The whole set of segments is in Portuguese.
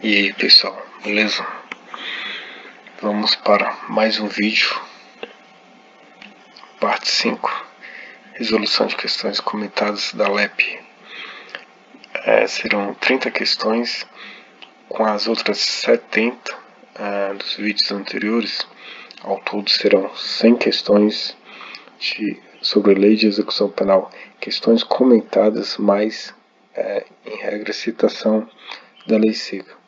E aí pessoal, beleza? Vamos para mais um vídeo, parte 5, resolução de questões comentadas da LEP. Serão 30 questões, com as outras 70 dos vídeos anteriores. Ao todo serão 100 questões sobre a lei de execução penal, questões comentadas, mais em regra citação da lei seca.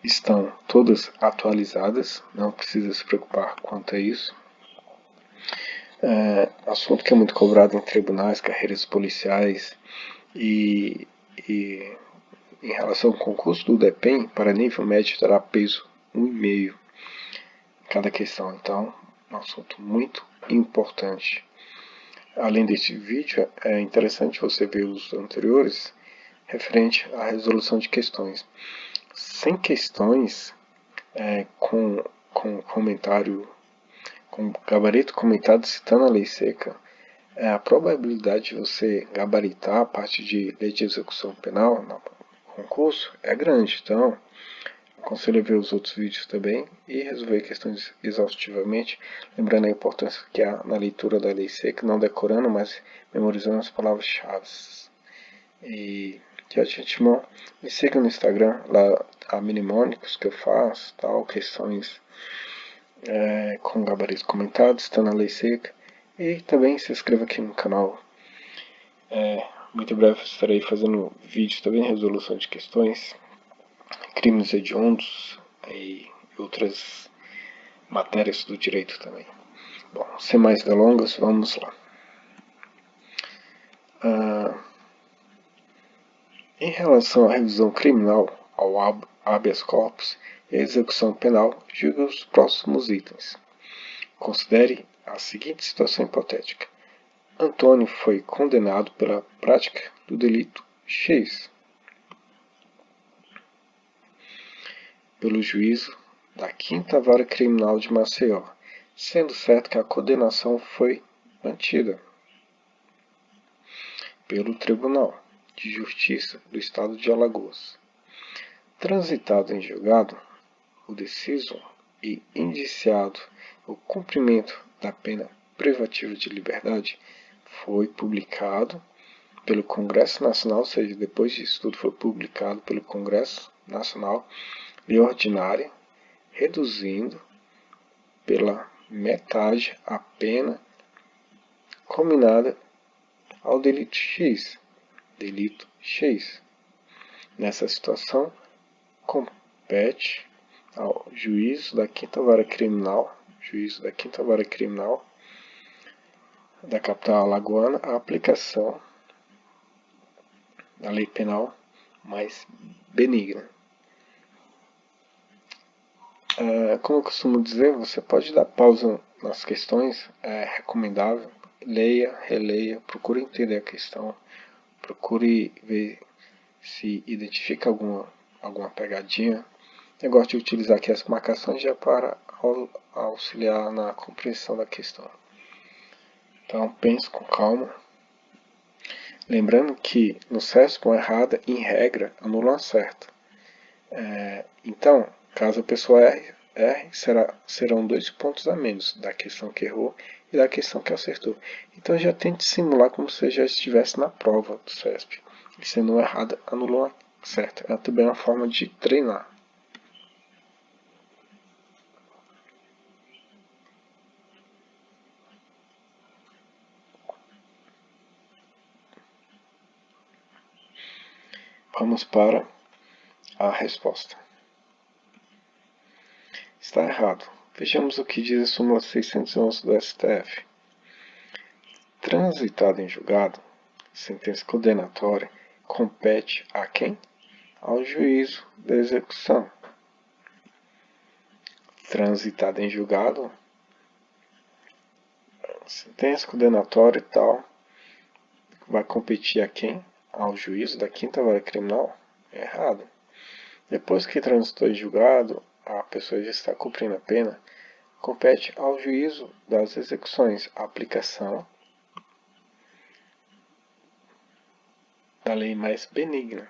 Estão todas atualizadas, não precisa se preocupar quanto a isso. Assunto que é muito cobrado em tribunais, carreiras policiais e em relação ao concurso do DEPEN, para nível médio terá peso 1,5 cada questão. Então, é um assunto muito importante. Além deste vídeo, é interessante você ver os anteriores referente à resolução de questões. 100 questões com comentário, com gabarito comentado citando a lei seca, a probabilidade de você gabaritar a parte de lei de execução penal no concurso é grande. Então, aconselho a ver os outros vídeos também e resolver questões exaustivamente, lembrando a importância que há na leitura da lei seca, não decorando, mas memorizando as palavras-chave. E de antemão, me siga no Instagram, lá há mnemônicos que eu faço, tal, questões com gabaritos comentados, está na lei seca. E também se inscreva aqui no canal. Muito em breve estarei fazendo vídeos também, resolução de questões, crimes hediondos e outras matérias do direito também. Bom, sem mais delongas, vamos lá. Em relação à revisão criminal, ao habeas corpus e à execução penal, julgue os próximos itens. Considere a seguinte situação hipotética. Antônio foi condenado pela prática do delito X pelo juízo da 5ª Vara Criminal de Maceió, sendo certo que a condenação foi mantida pelo Tribunal de Justiça do Estado de Alagoas. Transitado em julgado, o deciso e indiciado o cumprimento da pena privativa de liberdade, foi publicado pelo Congresso Nacional, ou seja, depois disso tudo foi publicado pelo Congresso Nacional, lei ordinária, reduzindo pela metade a pena combinada ao delito X. Nessa situação, compete ao juízo da 5ª Vara Criminal, da capital alagoana, a aplicação da lei penal mais benigna. Como eu costumo dizer, você pode dar pausa nas questões, é recomendável, leia, releia, procure entender a questão, procure ver se identifica alguma pegadinha. Eu gosto de utilizar aqui as marcações já para auxiliar na compreensão da questão. Então pense com calma. Lembrando que no CESP uma errada, em regra, anula uma certa. Então, caso a pessoa erre, serão 2 pontos a menos da questão que errou e da questão que acertou. Então já tente simular como se já estivesse na prova do CESP. E sendo uma errada, anulou uma certa. É também uma forma de treinar. Vamos para a resposta. Está errado. Vejamos o que diz a súmula 611 do STF. Transitado em julgado, sentença condenatória compete a quem? Ao juízo da execução. Transitado em julgado, sentença condenatória e tal, vai competir a quem? Ao juízo da 5ª Vara Criminal? É errado. Depois que transitou em julgado, a pessoa já está cumprindo a pena, compete ao juízo das execuções a aplicação da lei mais benigna.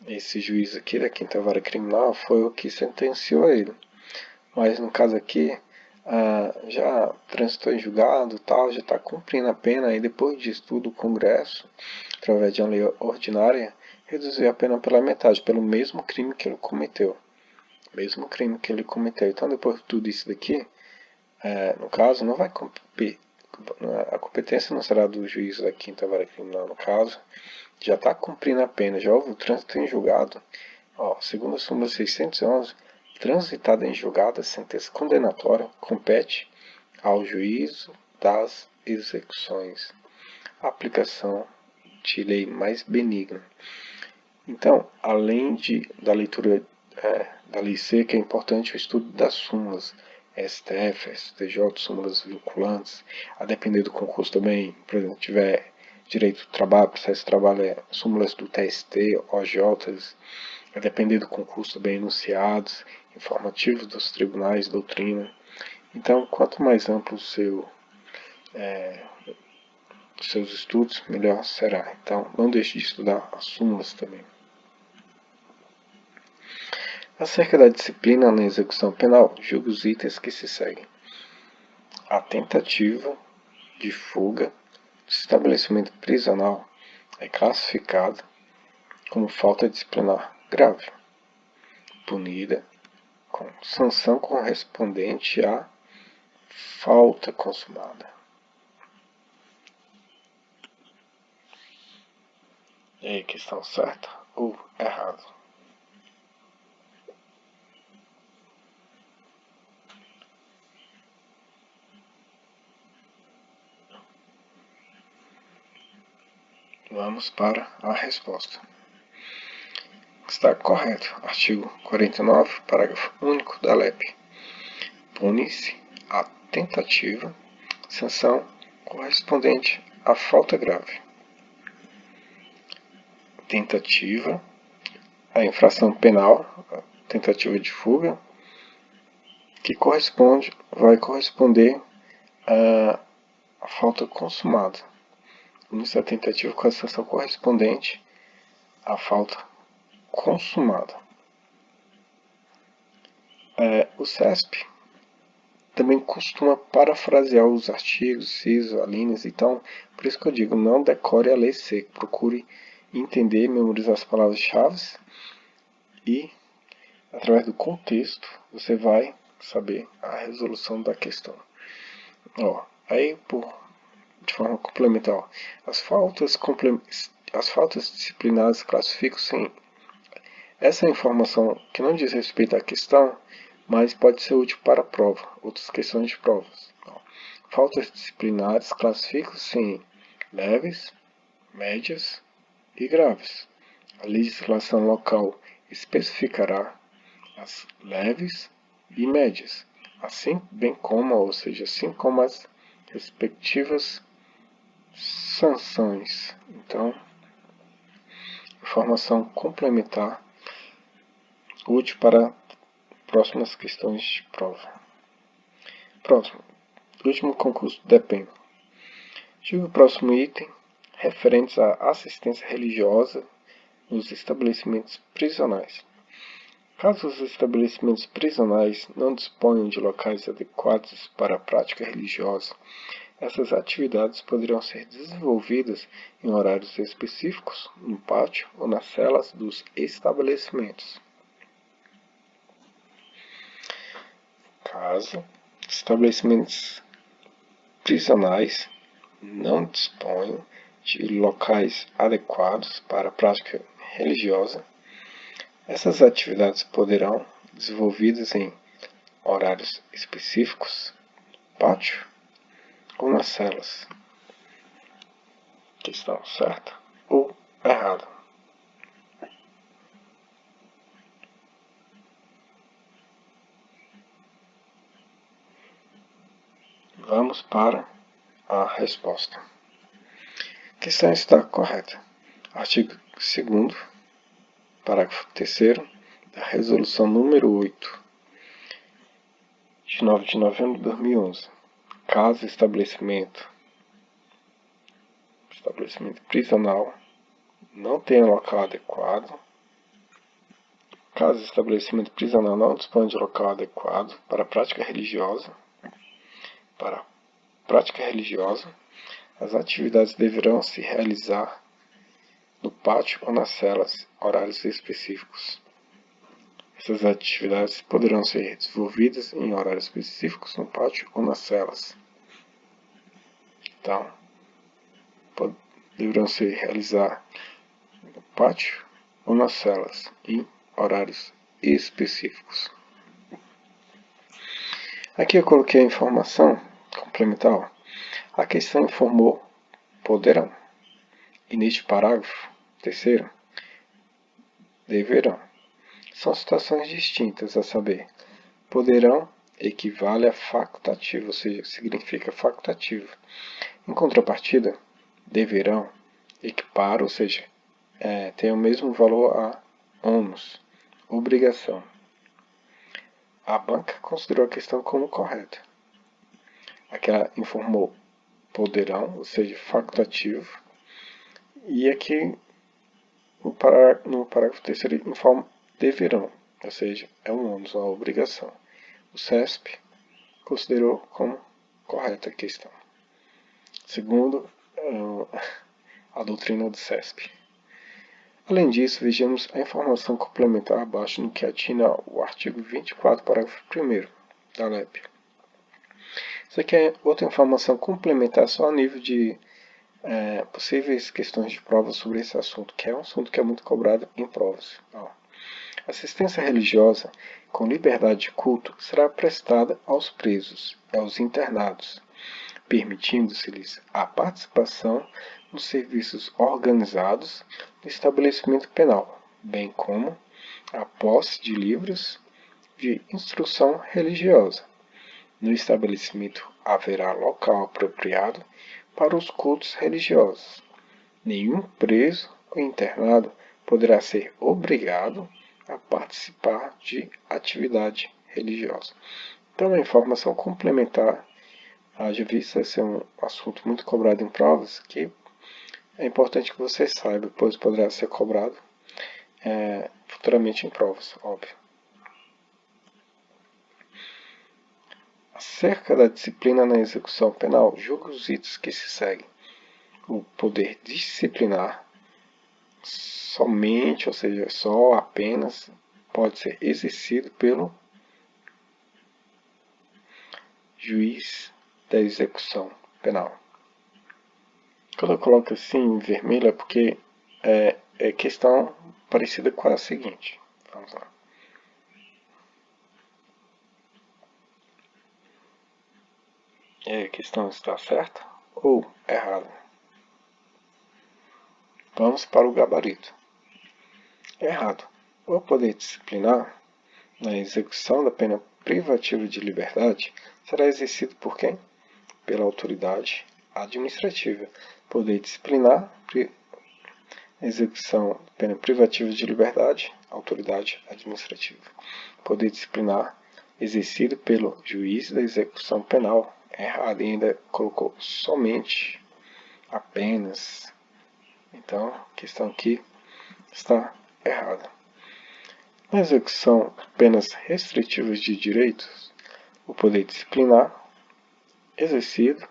esse juiz aqui da Quinta Vara Criminal foi o que sentenciou ele. Mas no caso aqui, já transitou em julgado, tal, já está cumprindo a pena, e depois disso tudo o Congresso, através de uma lei ordinária, reduziu a pena pela metade, pelo mesmo crime que ele cometeu. Então depois de tudo isso daqui, no caso, não vai a competência não será do juiz da Quinta Vara Criminal, no caso, já está cumprindo a pena, já houve o trânsito em julgado. Segundo a súmula 611, transitada em julgado, a sentença condenatória compete ao juízo das execuções. Aplicação de lei mais benigna. Então, além da leitura da lei seca, é importante o estudo das súmulas STF, STJ, súmulas vinculantes, a depender do concurso também, por exemplo, tiver direito do trabalho, processo de trabalho, súmulas do TST, OJs, a depender do concurso também, enunciados, informativos dos tribunais, doutrina. Então, quanto mais amplo os seus estudos, melhor será. Então, não deixe de estudar as súmulas também. Acerca da disciplina na execução penal, julgue os itens que se seguem. A tentativa de fuga do estabelecimento prisional é classificada como falta disciplinar grave, punida com sanção correspondente à falta consumada. E aí, questão certa ou errada? Vamos para a resposta. Está correto. Artigo 49, parágrafo único da LEP. Pune-se a tentativa, sanção correspondente à falta grave. Tentativa, a infração penal, a tentativa de fuga, que vai corresponder à falta consumada. Isso é a tentativa com a sanção correspondente à falta consumada. O CESP também costuma parafrasear os artigos, CISO, alíneas, então, por isso que eu digo, não decore a lei seca, procure entender, memorizar as palavras-chave e, através do contexto, você vai saber a resolução da questão. Aí, de forma complementar, as faltas disciplinares classificam-se em essa informação que não diz respeito à questão, mas pode ser útil para a prova, outras questões de provas. Faltas disciplinares classificam-se em leves, médias e graves. A legislação local especificará as leves e médias, assim como as respectivas sanções. Então, informação complementar útil para próximas questões de prova. Próximo. Último concurso depende. Diga o próximo item referentes à assistência religiosa nos estabelecimentos prisionais. Caso os estabelecimentos prisionais não disponham de locais adequados para a prática religiosa, essas atividades poderão ser desenvolvidas em horários específicos, no pátio ou nas celas dos estabelecimentos. Caso estabelecimentos prisionais não disponham de locais adequados para a prática religiosa, essas atividades poderão desenvolvidas em horários específicos, pátio ou nas celas. Questão certa ou errada? Vamos para a resposta. A questão está correta. Artigo 2º, parágrafo 3º da Resolução número 8, de 9 de novembro de 2011. Caso estabelecimento prisional não tenha local adequado Caso o estabelecimento prisional não disponha de local adequado para a prática religiosa, as atividades deverão se realizar no pátio ou nas celas, horários específicos. Essas atividades poderão ser desenvolvidas em horários específicos no pátio ou nas celas. Então, deverão ser realizadas no pátio ou nas celas, em horários específicos. Aqui eu coloquei a informação complementar. A questão informou poderão. E neste parágrafo, terceiro, deverão. São situações distintas, a saber, poderão equivale a facultativo, ou seja, significa facultativo. Em contrapartida, deverão equipara, ou seja, tem o mesmo valor a ônus, obrigação. A banca considerou a questão como correta. Aqui ela informou poderão, ou seja, facultativo. E aqui no parágrafo terceiro informa deverão, ou seja, é um ônus, uma obrigação. O CESP considerou como correta a questão, segundo a doutrina do CESP. Além disso, vejamos a informação complementar abaixo no que atina o artigo 24, parágrafo 1º da LEP. Isso aqui é outra informação complementar só a nível de possíveis questões de prova sobre esse assunto, que é um assunto que é muito cobrado em provas. Assistência religiosa com liberdade de culto será prestada aos presos e aos internados, permitindo-se-lhes a participação nos serviços organizados do estabelecimento penal, bem como a posse de livros de instrução religiosa. No estabelecimento haverá local apropriado para os cultos religiosos. Nenhum preso ou internado poderá ser obrigado a participar de atividade religiosa. Então, a informação complementar, haja vista ser um assunto muito cobrado em provas, que é importante que você saiba, pois poderá ser cobrado futuramente em provas, óbvio. Acerca da disciplina na execução penal, julgue os itens que se seguem. O poder disciplinar somente, ou seja, só apenas, pode ser exercido pelo juiz da execução penal. Quando eu coloco assim em vermelho é porque é questão parecida com a seguinte. Vamos lá. E a questão está certa ou errada? Vamos para o gabarito. Errado. O poder disciplinar na execução da pena privativa de liberdade será exercido por quem? Pela autoridade administrativa. Poder disciplinar, execução da pena privativa de liberdade, autoridade administrativa. Poder disciplinar exercido pelo juiz da execução penal. Errado, e ainda colocou somente, apenas. Então, a questão aqui está errada. Na execução de penas restritivas de direitos, o poder disciplinar exercido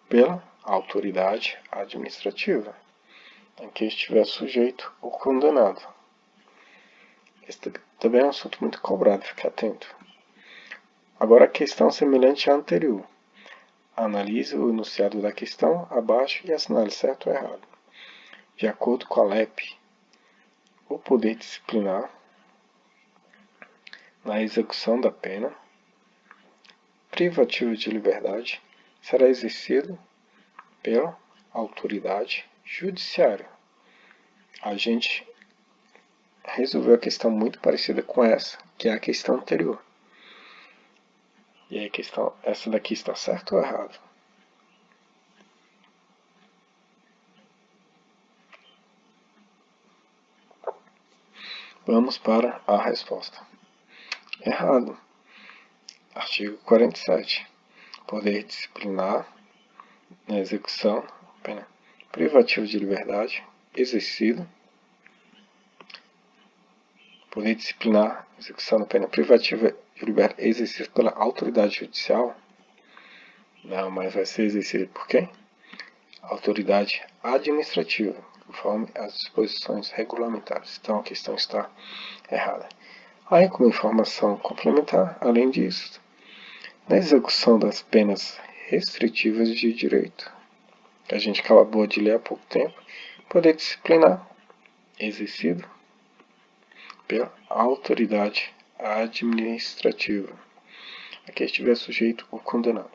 pela autoridade administrativa, em que estiver sujeito ou condenado. Este também é um assunto muito cobrado, fique atento. Agora, a questão semelhante à anterior. Analise o enunciado da questão abaixo e assinale certo ou errado. De acordo com a LEP, o poder disciplinar na execução da pena privativa de liberdade será exercido pela autoridade judiciária. A gente resolveu a questão muito parecida com essa, que é a questão anterior. E aí, essa daqui está certa ou errada? Vamos para a resposta. Errado. Artigo 47. Poder disciplinar na execução pena privativa de liberdade exercido Poder disciplinar, execução da pena privativa de liberdade exercida pela autoridade judicial? Não, mas vai ser exercida por quem? Autoridade administrativa, conforme as disposições regulamentares. Então a questão está errada. Aí, como informação complementar, além disso, na execução das penas restritivas de direito, que a gente acabou de ler há pouco tempo, poder disciplinar, exercido pela autoridade administrativa, a que estiver sujeito ou condenado.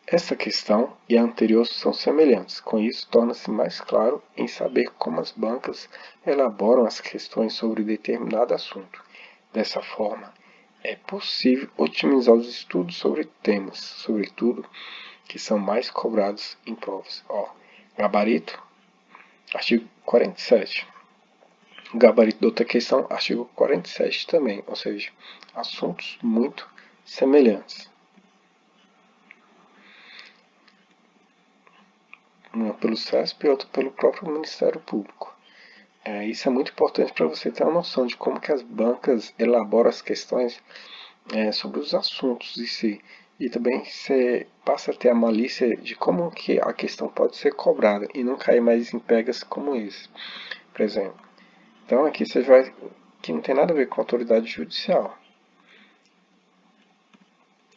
Essa questão e a anterior são semelhantes. Com isso, torna-se mais claro em saber como as bancas elaboram as questões sobre determinado assunto. Dessa forma, é possível otimizar os estudos sobre temas, sobretudo, que são mais cobrados em provas. Gabarito, artigo 47. O gabarito da outra questão, artigo 47 também, ou seja, assuntos muito semelhantes. Uma pelo CESP e outra pelo próprio Ministério Público. Isso é muito importante para você ter uma noção de como que as bancas elaboram as questões sobre os assuntos em si. E também você passa a ter a malícia de como que a questão pode ser cobrada e não cair mais em pegas como esse. Por exemplo, então aqui você vai que não tem nada a ver com a autoridade judicial.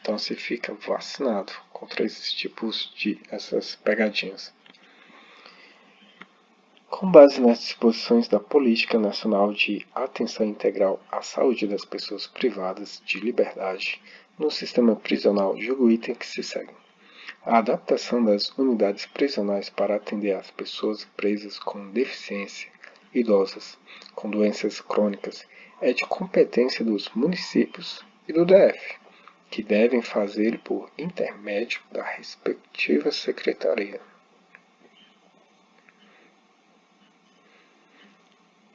Então você fica vacinado contra esses tipos de essas pegadinhas. Com base nas disposições da Política Nacional de Atenção Integral à Saúde das Pessoas Privadas de Liberdade no sistema prisional, julgo o item que se segue. A adaptação das unidades prisionais para atender às pessoas presas com deficiência, idosas, com doenças crônicas, é de competência dos municípios e do DF, que devem fazê-lo por intermédio da respectiva secretaria.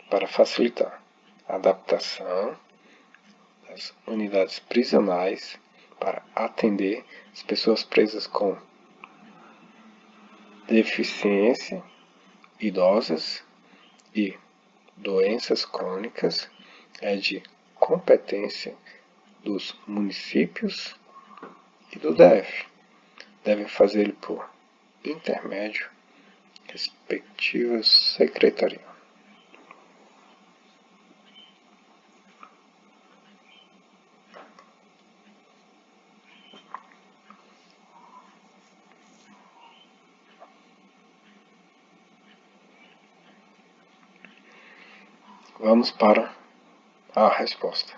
Para facilitar a adaptação das unidades prisionais para atender as pessoas presas com deficiência, idosas e doenças crônicas é de competência dos municípios e do DF. Devem fazê-lo por intermédio respectiva secretaria. Vamos para a resposta.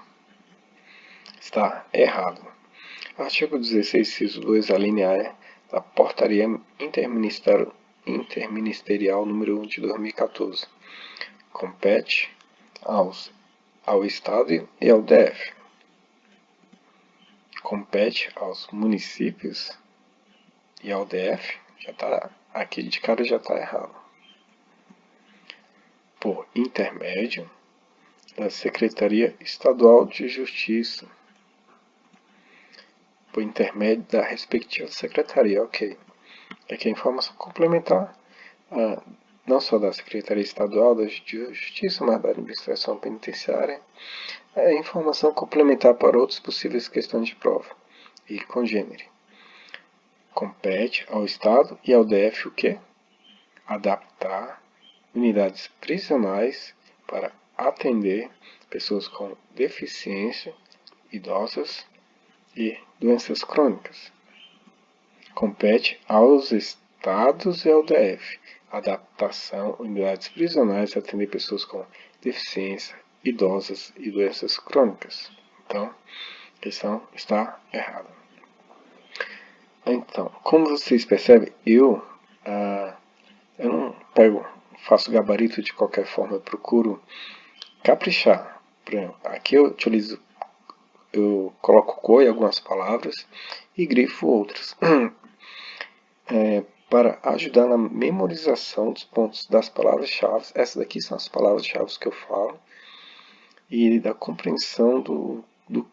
Está errado. Artigo 16, inciso 2, a linha E da Portaria Interministerial número 1 de 2014. Compete ao Estado e ao DF. Compete aos municípios e ao DF. Aqui de cara já está errado. Por intermédio da Secretaria Estadual de Justiça. Por intermédio da respectiva secretaria, ok. Aqui a informação complementar, não só da Secretaria Estadual de Justiça, mas da Administração Penitenciária, é informação complementar para outras possíveis questões de prova. E congênere. Compete ao Estado e ao DF o quê? Adaptar unidades prisionais para atender pessoas com deficiência, idosas e doenças crônicas. Compete aos Estados e ao DF adaptação unidades prisionais a atender pessoas com deficiência, idosas e doenças crônicas. Então, a questão está errada. Então, como vocês percebem, eu não faço gabarito de qualquer forma, eu procuro caprichar. Por exemplo, aqui eu coloco cor em algumas palavras e grifo outras. Para ajudar na memorização dos pontos das palavras-chave. Essas daqui são as palavras-chave que eu falo. E da compreensão do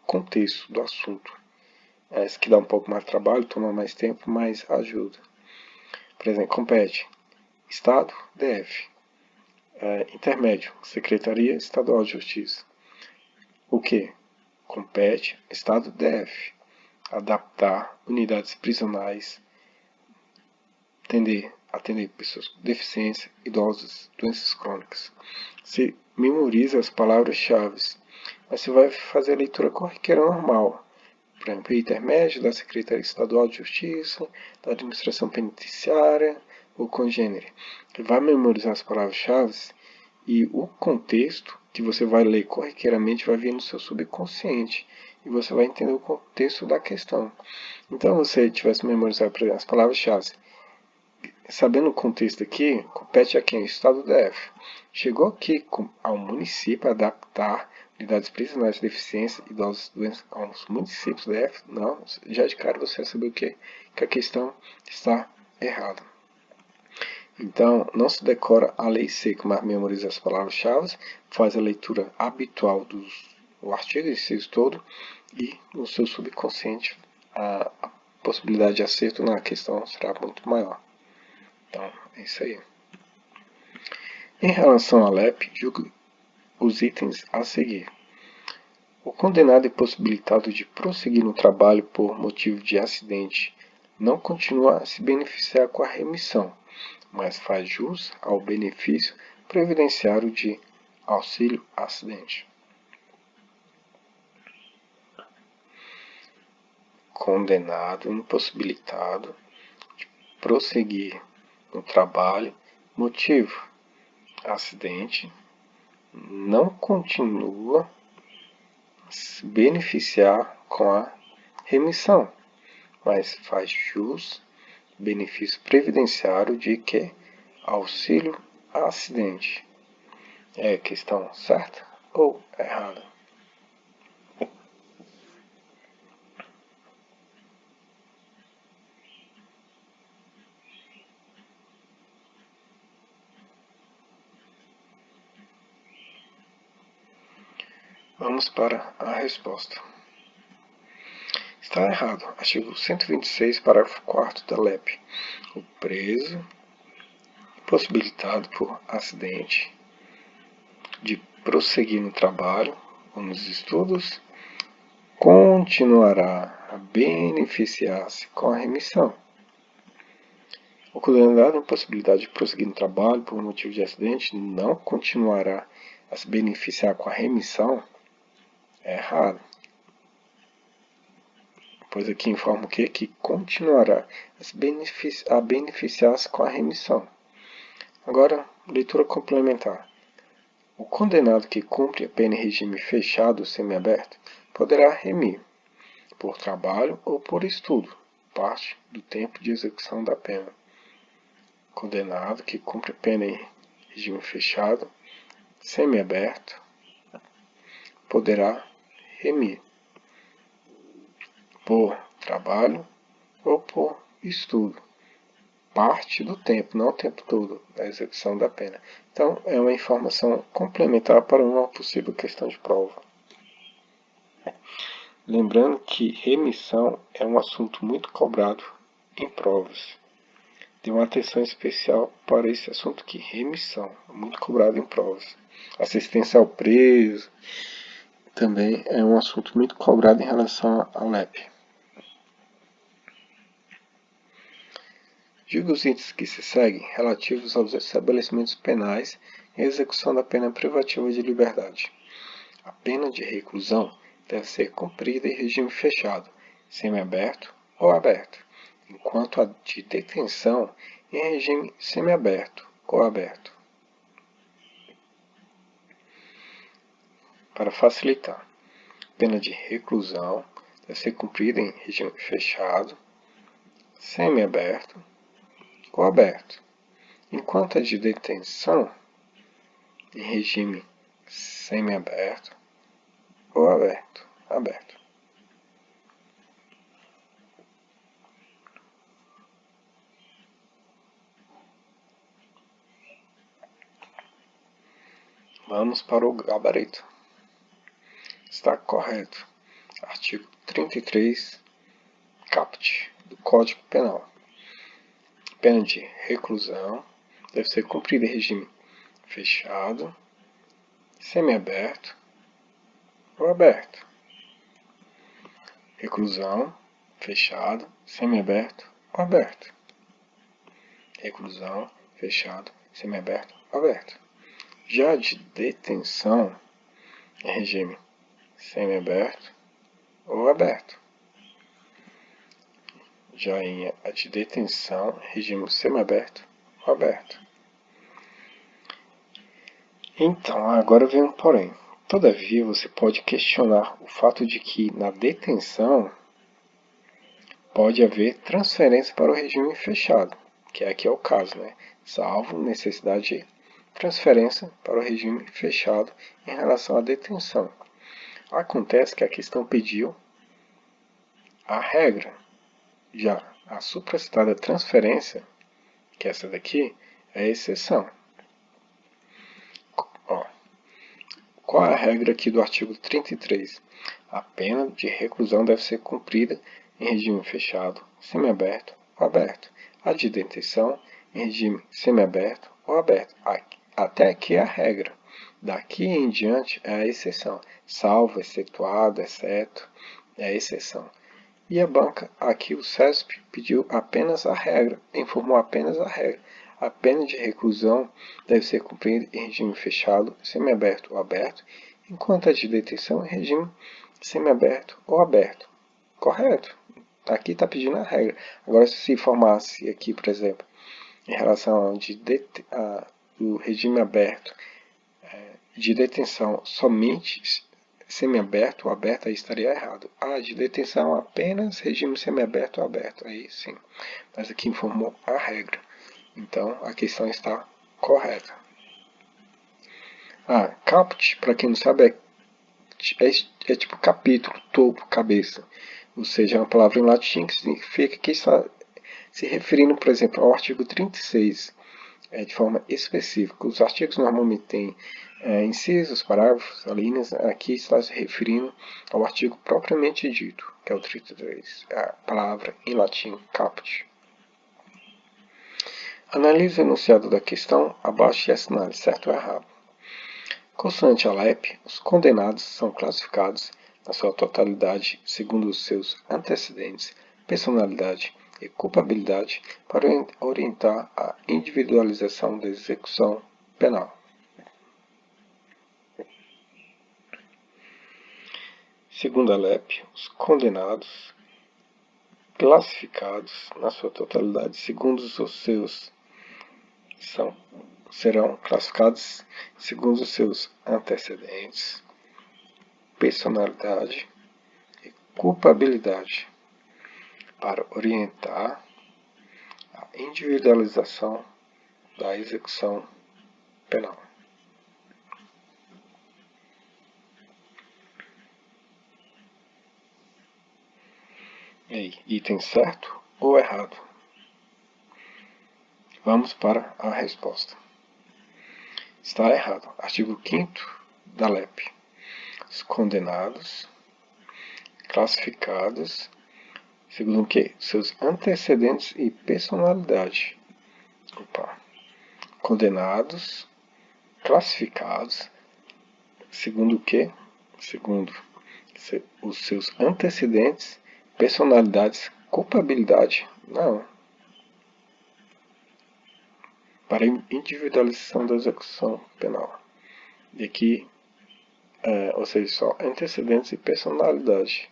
contexto do assunto. Essa que dá um pouco mais de trabalho, toma mais tempo, mas ajuda. Por exemplo, compete Estado, DF. Intermédio, Secretaria Estadual de Justiça. O que? Compete ao Estado DF adaptar unidades prisionais, atender pessoas com deficiência, idosos, doenças crônicas. Você memoriza as palavras-chave, mas você vai fazer a leitura corriqueira normal. Por exemplo, intermédio da Secretaria Estadual de Justiça, da Administração Penitenciária ou congênere. Você vai memorizar as palavras-chave e o contexto que você vai ler corriqueiramente vai vir no seu subconsciente e você vai entender o contexto da questão. Então, você tivesse memorizado, por exemplo, as palavras-chave, sabendo o contexto aqui, compete a quem? O Estado DF. Chegou aqui ao município adaptar unidades prisionais de deficiência e idosos doentes aos municípios DF? Não, já de cara você vai saber o quê? Que a questão está errada. Então, não se decora a lei seca, mas memoriza as palavras-chave, faz a leitura habitual do artigo e inciso todo e no seu subconsciente a possibilidade de acerto na questão será muito maior. Então, é isso aí. Em relação à LEP, julgue os itens a seguir. O condenado impossibilitado de prosseguir no trabalho por motivo de acidente não continua a se beneficiar com a remissão, mas faz jus ao benefício previdenciário de auxílio acidente. Condenado impossibilitado de prosseguir no trabalho, motivo acidente, não continua a se beneficiar com a remissão, mas faz jus benefício previdenciário de que auxílio acidente. É questão certa ou errada? Vamos para a resposta. Está errado. Artigo 126, parágrafo 4º da LEP. O preso possibilitado por acidente de prosseguir no trabalho ou nos estudos continuará a beneficiar-se com a remissão. O condenado em possibilidade de prosseguir no trabalho por motivo de acidente não continuará a se beneficiar com a remissão. É errado. Pois aqui informa o quê? Que continuará a beneficiar-se com a remissão. Agora, leitura complementar. O condenado que cumpre a pena em regime fechado ou semiaberto poderá remir, por trabalho ou por estudo, parte do tempo de execução da pena. Condenado que cumpre a pena em regime fechado, semiaberto, poderá remir, por trabalho ou por estudo, parte do tempo, não o tempo todo, da execução da pena. Então, é uma informação complementar para uma possível questão de prova. Lembrando que remissão é um assunto muito cobrado em provas. Dê uma atenção especial para esse assunto aqui, remissão, muito cobrado em provas. Assistência ao preso também é um assunto muito cobrado em relação ao LEP. Diga os itens que se seguem relativos aos estabelecimentos penais e execução da pena privativa de liberdade. A pena de reclusão deve ser cumprida em regime fechado, semiaberto ou aberto, enquanto a de detenção em regime semiaberto ou aberto. Para facilitar, a pena de reclusão deve ser cumprida em regime fechado, semiaberto ou aberto, enquanto a de detenção em regime semiaberto ou aberto. Vamos para o gabarito. Está correto. Artigo 33, caput, do Código Penal. Pena de reclusão deve ser cumprida em regime fechado, semiaberto ou aberto. Reclusão, fechado, semiaberto ou aberto. Reclusão, fechado, semiaberto ou aberto. Já de detenção, em regime semiaberto ou aberto. Já em de detenção, regime semiaberto ou aberto. Então, agora vem um porém. Todavia, você pode questionar o fato de que na detenção pode haver transferência para o regime fechado, que aqui é o caso, né? Salvo necessidade de transferência para o regime fechado em relação à detenção. Acontece que a questão pediu a regra. Já a supracitada transferência, que é essa daqui, é a exceção. Ó, qual é a regra aqui do artigo 33? A pena de reclusão deve ser cumprida em regime fechado, semiaberto ou aberto. A de detenção em regime semiaberto ou aberto. Até aqui é a regra. Daqui em diante é a exceção. Salvo, excetuado, exceto, é a exceção. E a banca, aqui o CESP, pediu apenas a regra, informou apenas a regra. A pena de reclusão deve ser cumprida em regime fechado, semiaberto ou aberto, enquanto a de detenção em regime semiaberto ou aberto. Correto? Aqui está pedindo a regra. Agora, se informasse aqui, por exemplo, em relação ao do regime aberto, de detenção somente semiaberto ou aberto, aí estaria errado. De detenção apenas regime semiaberto ou aberto, aí sim. Mas aqui informou a regra. Então, a questão está correta. Caput, para quem não sabe, é tipo capítulo, topo, cabeça. Ou seja, é uma palavra em latim que significa que está se referindo, por exemplo, ao artigo 36, de forma específica. Os artigos normalmente têm incisos, parágrafos, alíneas. Aqui está se referindo ao artigo propriamente dito, que é o 33, a palavra em latim caput. Analise o enunciado da questão abaixo e assinale certo ou errado. Consoante a LEP, os condenados são classificados na sua totalidade segundo os seus antecedentes, personalidade e culpabilidade para orientar a individualização da execução penal. Segundo a LEP, os condenados classificados na sua totalidade segundo os seus serão classificados segundo os seus antecedentes, personalidade e culpabilidade para orientar a individualização da execução penal. E aí, item certo ou errado? Vamos para a resposta. Está errado. Artigo 5º da LEP. Os condenados classificados segundo o quê? Seus antecedentes e personalidade. Condenados classificados segundo o quê? Segundo os seus antecedentes, personalidades, culpabilidade. Não. Para individualização da execução penal. E aqui, ou seja, só antecedentes e personalidade.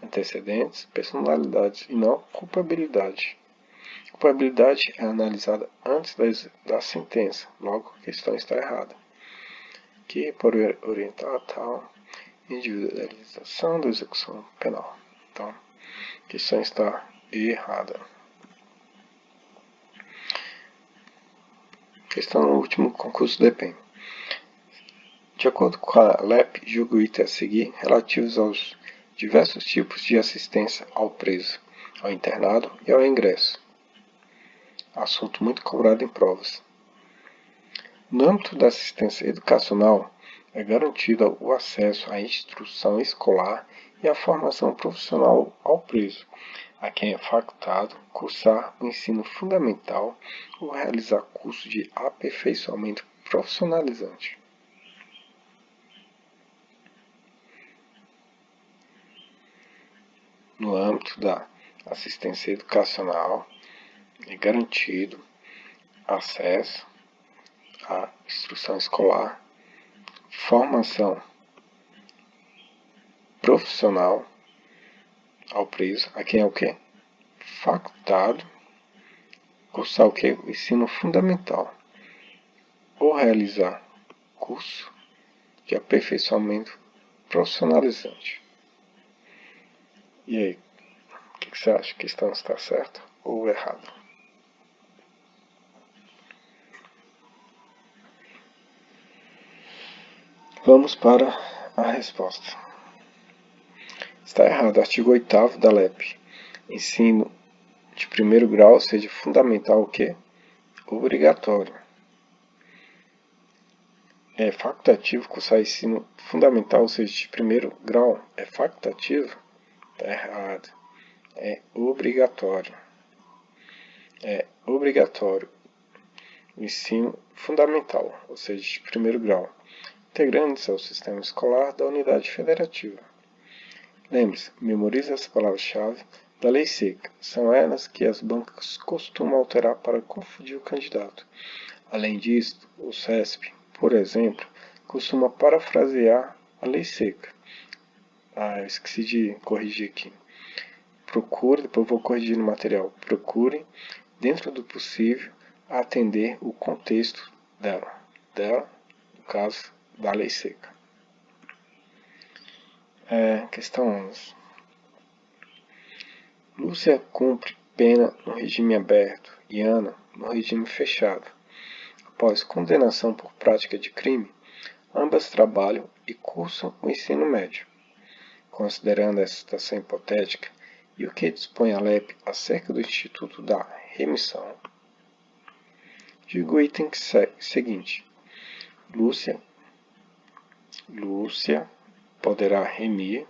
Antecedentes, personalidades e não culpabilidade. Culpabilidade é analisada antes da sentença, logo a questão está errada. Que por orientar a tal individualização da execução penal. Então, a questão está errada. Questão no último concurso do EPEM. De acordo com a LEP, julga o item a seguir relativos aos diversos tipos de assistência ao preso, ao internado e ao ingresso. Assunto muito cobrado em provas. No âmbito da assistência educacional, é garantido o acesso à instrução escolar e à formação profissional ao preso, a quem é facultado cursar o ensino fundamental ou realizar curso de aperfeiçoamento profissionalizante. no âmbito da assistência educacional, é garantido acesso à instrução escolar, formação profissional ao preso, a quem é o quê? Facultado, cursar o quê? O ensino fundamental, ou realizar curso de aperfeiçoamento profissionalizante. E aí, o que você acha? A questão está certa ou errada? Vamos para a resposta. Está errado. Artigo 8º da LEP. Ensino de primeiro grau, ou seja, fundamental o quê? Obrigatório. É facultativo cursar ensino fundamental, ou seja, de primeiro grau. É facultativo? Está errado. É obrigatório. É obrigatório o ensino fundamental, ou seja, de primeiro grau, integrando-se ao sistema escolar da unidade federativa. Lembre-se, memorize as palavras-chave da lei seca. São elas que as bancas costumam alterar para confundir o candidato. Além disso, o CESP, por exemplo, costuma parafrasear a lei seca. Eu esqueci de corrigir aqui. Procure, depois eu vou corrigir no material. Procure, dentro do possível, atender o contexto dela, no caso, da lei seca. Questão 11. Lúcia cumpre pena no regime aberto e Ana no regime fechado. Após condenação por prática de crime, ambas trabalham e cursam o ensino médio. Considerando essa situação hipotética e o que dispõe a LEP acerca do Instituto da Remissão, digo o item seguinte. Lúcia poderá remir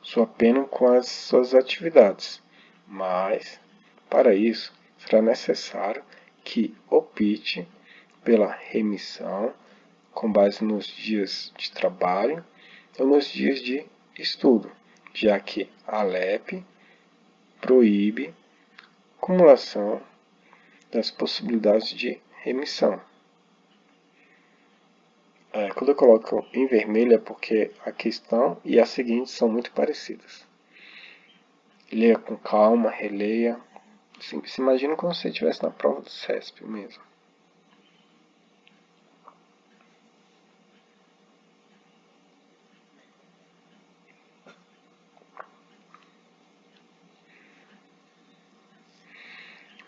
sua pena com as suas atividades, mas, para isso, será necessário que opte pela remissão com base nos dias de trabalho ou nos dias de estudo, já que a LEP proíbe acumulação das possibilidades de remissão. Quando eu coloco em vermelho é porque a questão e a seguinte são muito parecidas. Leia com calma, releia. Se imagina como se você estivesse na prova do CESP mesmo.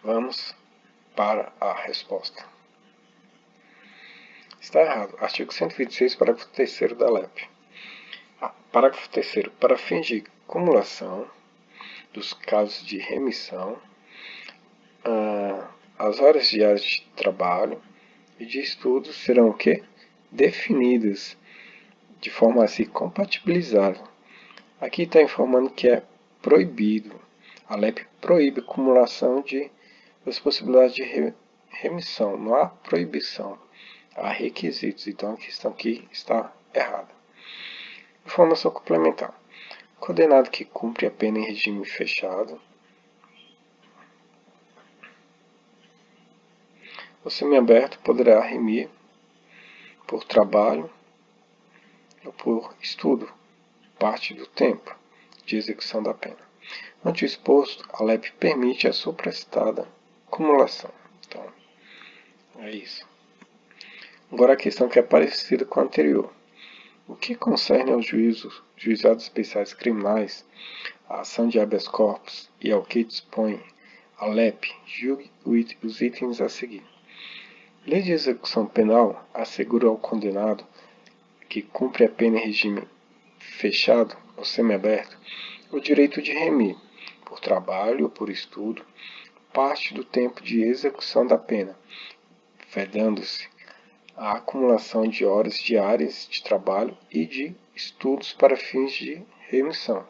Vamos para a resposta. Está errado. Artigo 126, parágrafo 3º da LEP. Parágrafo 3º. Para fins de cumulação dos casos de remissão, as horas diárias de trabalho e de estudo serão o quê? Definidas de forma a se compatibilizar. Aqui está informando que é proibido. A LEP proíbe a acumulação das possibilidades de remissão. Não há proibição. Há requisitos. Então a questão aqui está errada. Informação complementar. Condenado que cumpre a pena em regime fechado ou semiaberto poderá remir por trabalho ou por estudo, parte do tempo de execução da pena. Ante o exposto, a LEP permite a supracitada cumulação. Então, é isso. Agora a questão que é parecida com a anterior. O que concerne aos juizados especiais criminais, a ação de habeas corpus e ao que dispõe a LEP, julgue os itens a seguir. Lei de execução penal assegura ao condenado que cumpre a pena em regime fechado ou semiaberto o direito de remir, por trabalho ou por estudo, parte do tempo de execução da pena, vedando-se a acumulação de horas diárias de trabalho e de estudos para fins de remissão.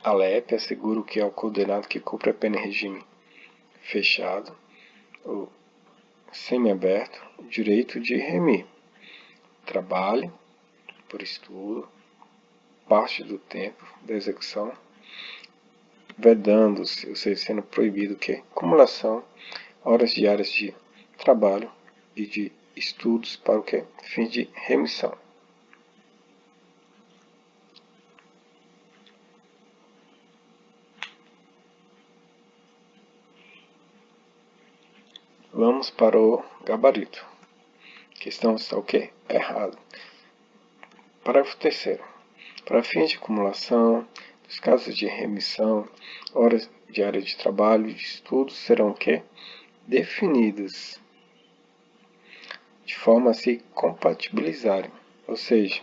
A LEP assegura que ao condenado que cumpre a pena em regime fechado ou semiaberto o direito de remir, trabalho por estudo, parte do tempo da execução, vedando-se, ou seja, sendo proibido que acumulação, horas diárias de trabalho e de estudos para o que? Fim de remissão. Vamos para o gabarito. Questão está o quê? Errado. Parágrafo 3º. Para fins de acumulação, dos casos de remissão, horas diárias de trabalho e de estudos serão o quê? Definidas de forma a se compatibilizarem. Ou seja,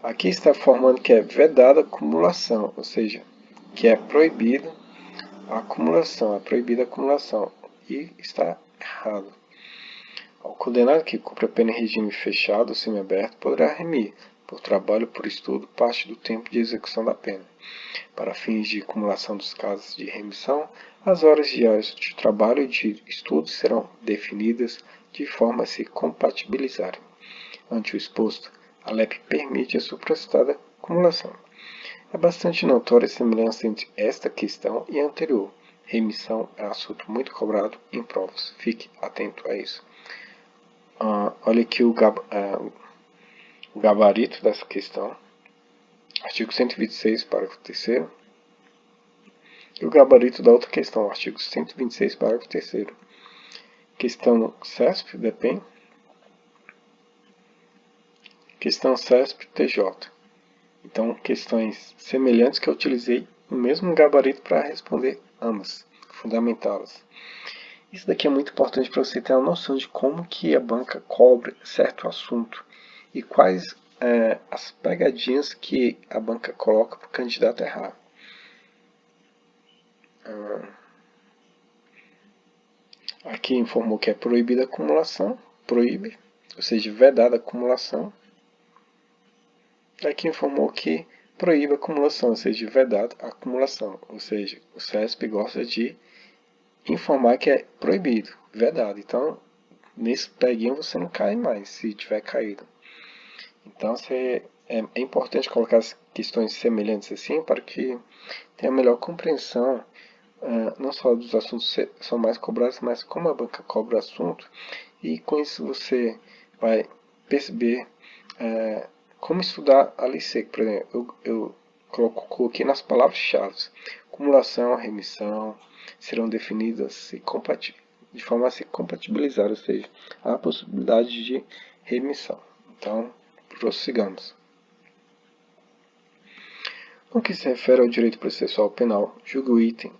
aqui está formando que é vedada a acumulação, ou seja, que é proibido a acumulação, e está errado. O condenado que cumpre a pena em regime fechado ou semiaberto poderá remir, por trabalho ou por estudo, parte do tempo de execução da pena. Para fins de acumulação dos casos de remissão, as horas diárias de trabalho e de estudo serão definidas de forma a se compatibilizarem. Ante o exposto, a LEP permite a supracitada acumulação. É bastante notória a semelhança entre esta questão e a anterior. Remissão é assunto muito cobrado em provas. Fique atento a isso. Olha aqui o gabarito dessa questão. Artigo 126, parágrafo 3º. E o gabarito da outra questão, artigo 126, parágrafo 3º. Questão CESP, DEPEN. Questão CESP, TJ. Então, questões semelhantes que eu utilizei o mesmo gabarito para responder ambas, fundamentá-las. Isso daqui é muito importante para você ter uma noção de como que a banca cobra certo assunto e quais as pegadinhas que a banca coloca para o candidato errar. Aqui informou que é proibida a acumulação, proíbe, ou seja, vedada a acumulação. Aqui informou que proíbe a acumulação, ou seja, vedada a acumulação, ou seja, o CESP gosta de informar que é proibido, vedado. Então, nesse peguinho você não cai mais, se tiver caído. Então, é importante colocar as questões semelhantes assim para que tenha melhor compreensão, não só dos assuntos que são mais cobrados, mas como a banca cobra o assunto. E com isso você vai perceber como estudar a lei seca. Por exemplo, eu coloquei nas palavras-chave: acumulação, remissão, serão definidas de forma a se compatibilizar, ou seja, a possibilidade de remissão. Então, prossigamos. No que se refere ao direito processual penal, julga o item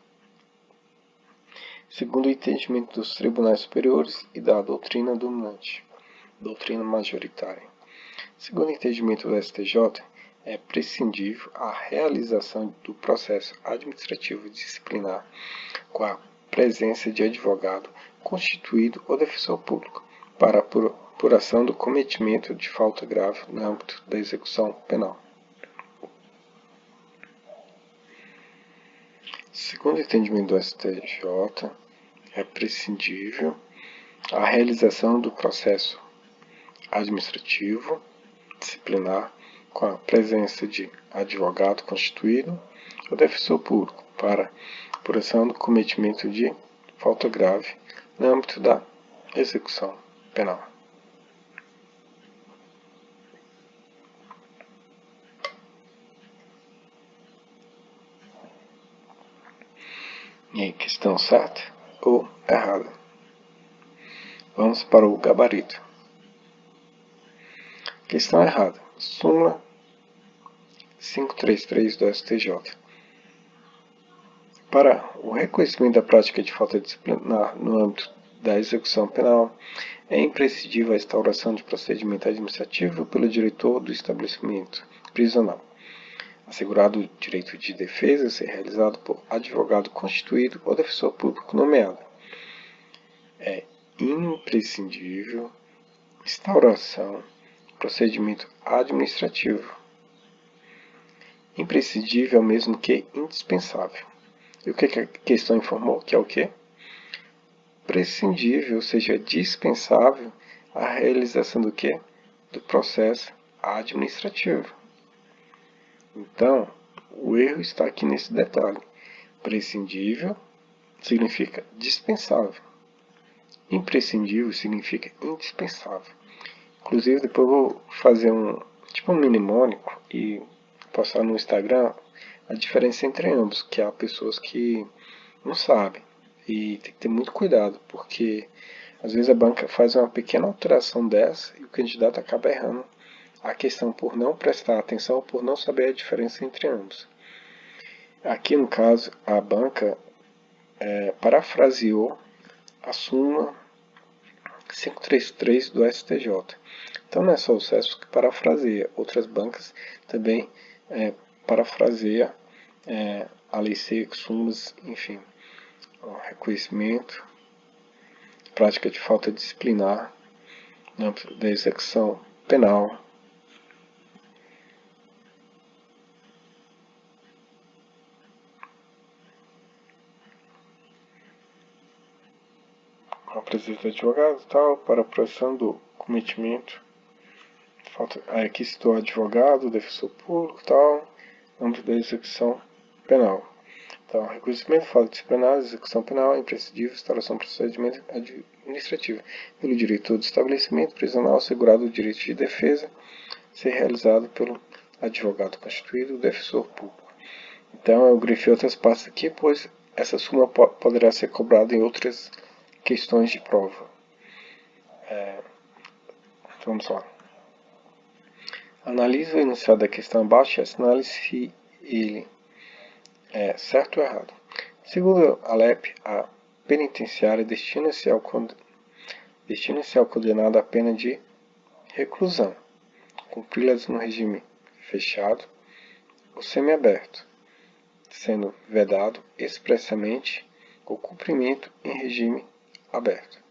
segundo o entendimento dos tribunais superiores e da doutrina dominante, doutrina majoritária. Segundo o entendimento do STJ, é prescindível a realização do processo administrativo disciplinar com a presença de advogado constituído ou defensor público para a apuração do cometimento de falta grave no âmbito da execução penal. Segundo o entendimento do STJ, é prescindível a realização do processo administrativo disciplinar com a presença de advogado constituído ou defensor público para apuração do cometimento de falta grave no âmbito da execução penal. E aí, questão certa ou errada? Vamos para o gabarito. Questão errada. Súmula 533 do STJ. Para o reconhecimento da prática de falta disciplinar no âmbito da execução penal, é imprescindível a instauração de procedimento administrativo pelo diretor do estabelecimento prisional, assegurado o direito de defesa a ser realizado por advogado constituído ou defensor público nomeado. É imprescindível instauração de procedimento administrativo. Imprescindível é o mesmo que indispensável. E o que a questão informou? Que é o quê? Prescindível, ou seja, dispensável a realização do quê? do processo administrativo. Então, o erro está aqui nesse detalhe. Prescindível significa dispensável. Imprescindível significa indispensável. Inclusive, depois eu vou fazer um mnemônico e postar no Instagram a diferença entre ambos, que há pessoas que não sabem. E tem que ter muito cuidado, porque às vezes a banca faz uma pequena alteração dessa e o candidato acaba errando a questão por não prestar atenção ou por não saber a diferença entre ambos. Aqui no caso, a banca parafraseou a súmula 533 do STJ. Então não é só o CESP que parafraseia, outras bancas também parafraseia a lei seca, súmulas, enfim, reconhecimento, prática de falta disciplinar no âmbito da execução penal. A presença do advogado tal, para a pressão do cometimento. Aqui citou advogado, defensor público tal, no âmbito da execução penal. Então, reconhecimento, falta disciplinar, execução penal, imprescindível, instalação do procedimento administrativo. Pelo diretor do estabelecimento prisional, assegurado o direito de defesa, ser realizado pelo advogado constituído, defensor público. Então, eu grifei outras partes aqui, pois essa súmula poderá ser cobrada em outras questões de prova. Então, vamos lá. Analise o enunciado da questão abaixo e assinale se ele é certo ou errado. Segundo a LEP, a penitenciária destina-se ao condenado à pena de reclusão, cumpri-las no regime fechado ou semiaberto, sendo vedado expressamente o cumprimento em regime aberto.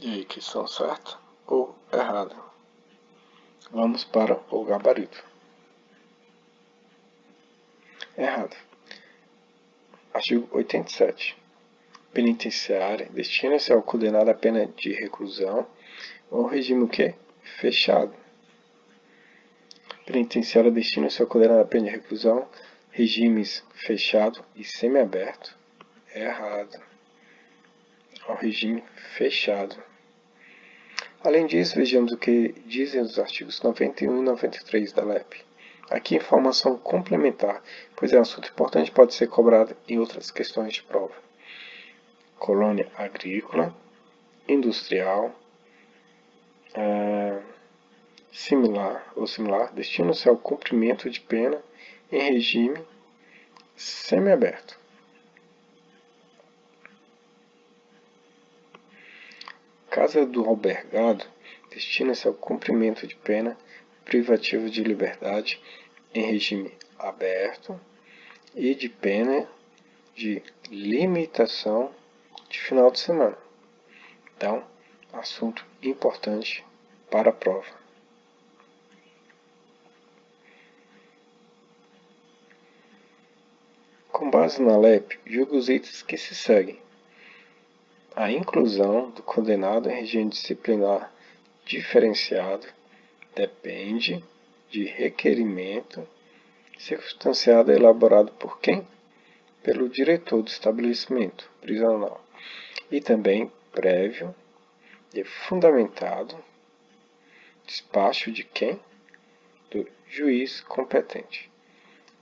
E aí, questão certa ou errada? Vamos para o gabarito. Errado. Artigo 87. Penitenciária destina-se ao condenado à pena de reclusão ou regime o quê? Fechado. Penitenciária destina-se ao condenado à pena de reclusão, regimes fechado e semiaberto. Errado. Ao regime fechado. Além disso, vejamos o que dizem os artigos 91 e 93 da LEP. Aqui informação complementar, pois é um assunto importante e pode ser cobrado em outras questões de prova. Colônia agrícola, industrial, similar, destina-se ao cumprimento de pena em regime semiaberto. Casa do albergado destina-se ao cumprimento de pena privativa de liberdade em regime aberto e de pena de limitação de final de semana. Então, assunto importante para a prova. Com base na LEP, julgue os itens que se seguem. A inclusão do condenado em regime disciplinar diferenciado depende de requerimento circunstanciado e elaborado por quem? Pelo diretor do estabelecimento prisional e também prévio e fundamentado despacho de quem? Do juiz competente.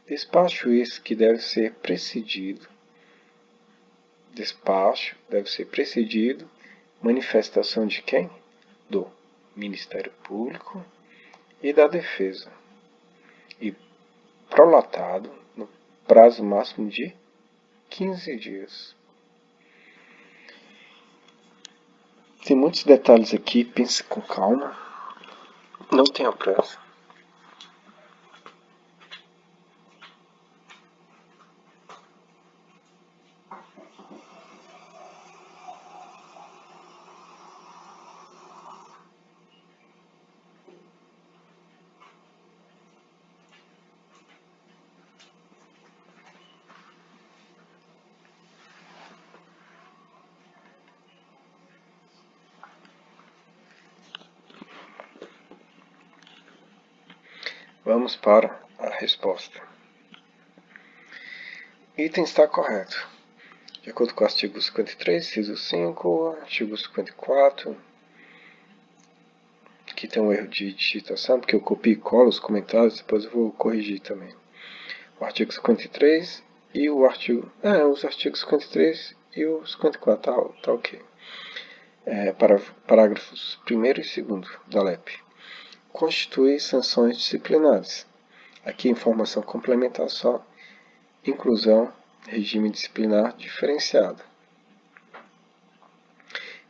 Despacho esse que deve ser precedido manifestação de quem? Do Ministério Público e da Defesa, e prolatado no prazo máximo de 15 dias. Tem muitos detalhes aqui, pense com calma, não tenha pressa. Vamos para a resposta. Item está correto. De acordo com o artigo 53, inciso 5, artigo 54, aqui tem um erro de digitação, porque eu copio e colo os comentários, depois eu vou corrigir também. O artigo 53 e o artigo... os artigos 53 e o 54, tá ok. Parágrafos 1º e 2º da LEP. Constitui sanções disciplinares. Aqui informação complementar só. Inclusão, regime disciplinar diferenciado.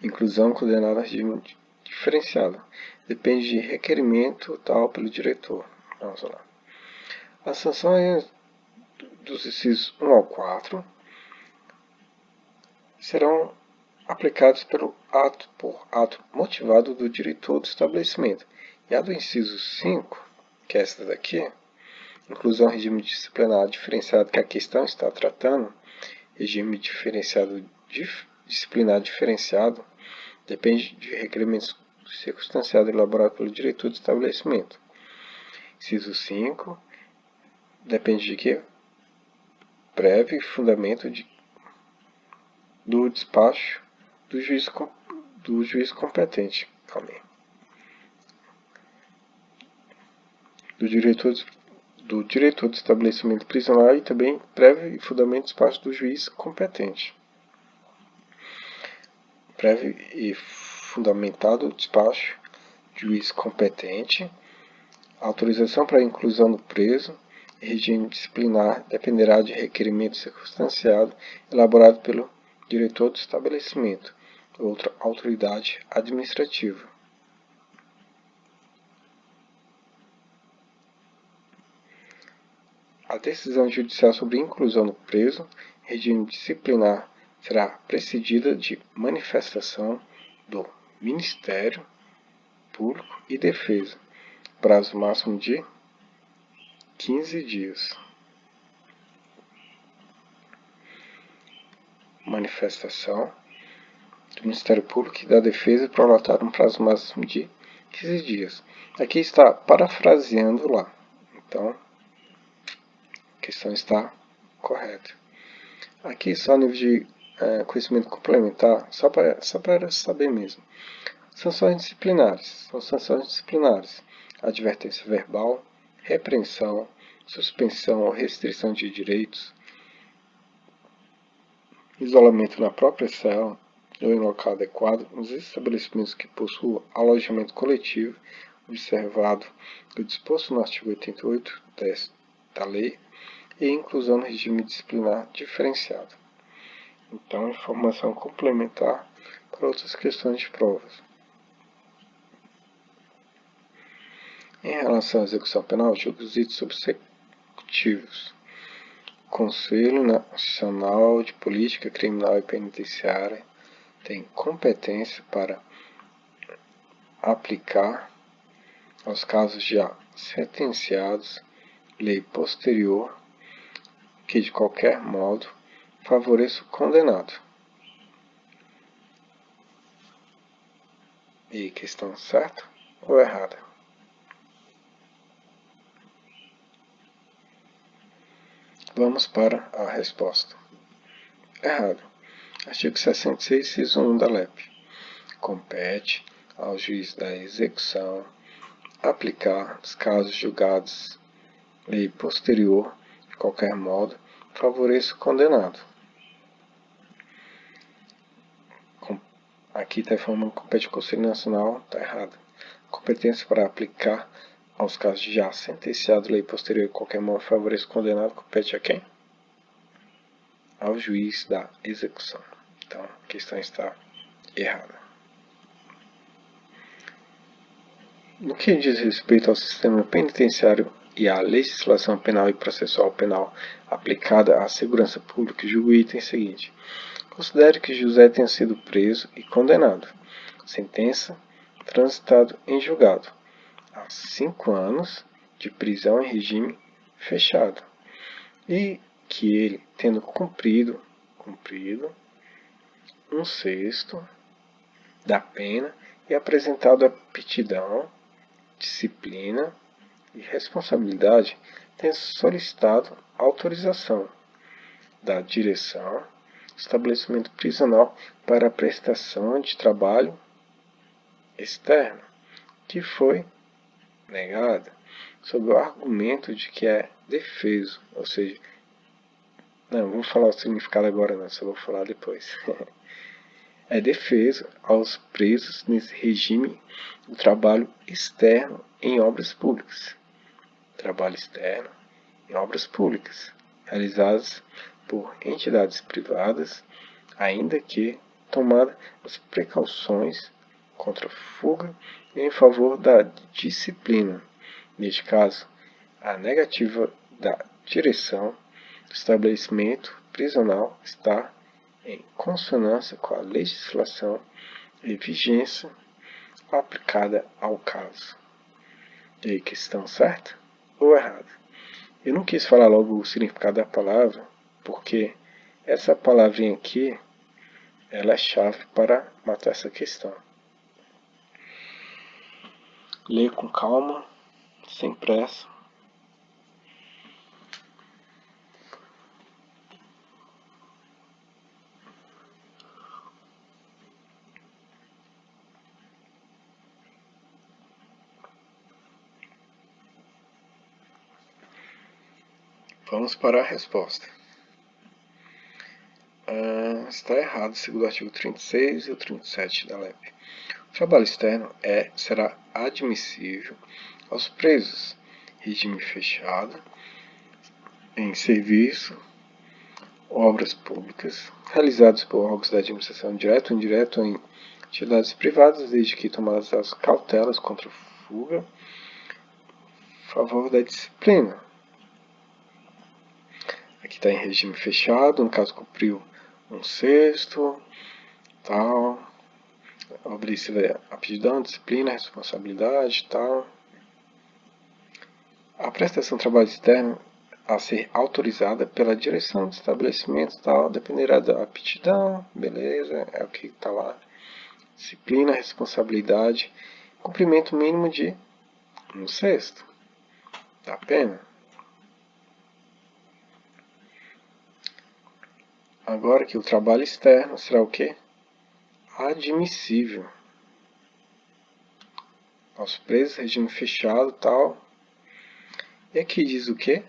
Inclusão condenada a regime diferenciado. Depende de requerimento tal pelo diretor. Vamos lá. As sanções dos incisos 1 ao 4 serão aplicadas por ato motivado do diretor do estabelecimento. E a do inciso 5, que é essa daqui, inclusão regime disciplinar diferenciado que a questão está tratando, regime disciplinar diferenciado, depende de requerimentos circunstanciados elaborados pelo diretor do estabelecimento. Inciso 5, depende de quê? Prévio fundamento do despacho do juiz competente. Calma aí. Do diretor do estabelecimento prisional e também prévio e fundamento do despacho do juiz competente. Prévio e fundamentado despacho do juiz competente. Autorização para a inclusão do preso e regime disciplinar dependerá de requerimento circunstanciado elaborado pelo diretor do estabelecimento ou outra autoridade administrativa. A decisão judicial sobre inclusão do preso, regime disciplinar, será precedida de manifestação do Ministério Público e Defesa, prazo máximo de 15 dias. Manifestação do Ministério Público e da Defesa prolatar um prazo máximo de 15 dias. Aqui está parafraseando lá. Então, a questão está correta. Aqui só nível de conhecimento complementar, só para saber mesmo. Sanções disciplinares. São sanções disciplinares. Advertência verbal, repreensão, suspensão ou restrição de direitos, isolamento na própria cela ou em local adequado, nos estabelecimentos que possuam alojamento coletivo, observado o disposto no artigo 88 da lei, e inclusão no regime disciplinar diferenciado. Então, informação complementar para outras questões de provas. Em relação à execução penal, julgos itos subsecutivos. Conselho Nacional de Política Criminal e Penitenciária tem competência para aplicar aos casos já sentenciados lei posterior que de qualquer modo favoreça o condenado. E questão certa ou errada? Vamos para a resposta. Errado. Artigo 66, inciso 1 da LEP. Compete ao juiz da execução aplicar os casos julgados lei posterior, de qualquer modo, favoreça o condenado. Aqui está informando que compete ao Conselho Nacional, está errado. Competência para aplicar aos casos já sentenciados lei posterior, de qualquer modo, favoreça o condenado, compete a quem? Ao juiz da execução. Então, a questão está errada. No que diz respeito ao sistema penitenciário e à legislação penal e processual penal aplicada à segurança pública, julgo o item seguinte. Considere que José tenha sido preso e condenado. Sentença transitado em julgado a 5 anos de prisão em regime fechado. E que ele, tendo cumprido 1/6 da pena e apresentado aptidão, disciplina, e responsabilidade tenha solicitado autorização da direção do estabelecimento prisional para a prestação de trabalho externo, que foi negada sob o argumento de que é defeso, ou seja, não vou falar o significado agora não, só vou falar depois. É defeso aos presos nesse regime do trabalho externo em obras públicas. Trabalho externo em obras públicas, realizadas por entidades privadas, ainda que tomadas as precauções contra a fuga e em favor da disciplina. Neste caso, a negativa da direção do estabelecimento prisional está em consonância com a legislação e vigência aplicada ao caso. E aí, questão certa ou errada? Eu não quis falar logo o significado da palavra, porque essa palavrinha aqui, ela é chave para matar essa questão. Leia com calma, sem pressa. Vamos para a resposta. Está errado, segundo o artigo 36 e o 37 da LEP. O trabalho externo será admissível aos presos, regime fechado, em serviço, obras públicas, realizados por órgãos da administração direto ou indireto em entidades privadas, desde que tomadas as cautelas contra fuga, a favor da disciplina. Aqui está em regime fechado, no caso cumpriu 1/6, tal, obedecida a aptidão, disciplina, responsabilidade, tal. A prestação de trabalho externo a ser autorizada pela direção do estabelecimento, tal, dependerá da aptidão, beleza, é o que está lá. Disciplina, responsabilidade, cumprimento mínimo de 1/6 da pena. Agora que o trabalho externo será o quê? Admissível aos presos, regime fechado, tal. E aqui diz o quê?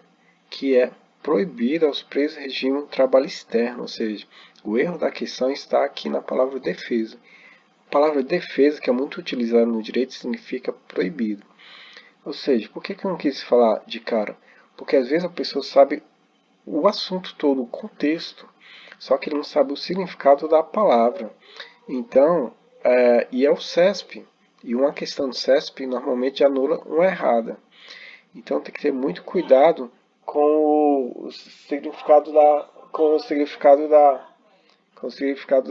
Que é proibido aos presos regime trabalho externo, ou seja, o erro da questão está aqui na palavra defesa. A palavra defesa, que é muito utilizada no direito, significa proibido. Ou seja, por que eu não quis falar de cara? Porque às vezes a pessoa sabe o assunto todo, o contexto, só que ele não sabe o significado da palavra. Então, e é o CESP, e uma questão do CESP normalmente anula uma errada. Então tem que ter muito cuidado com o significado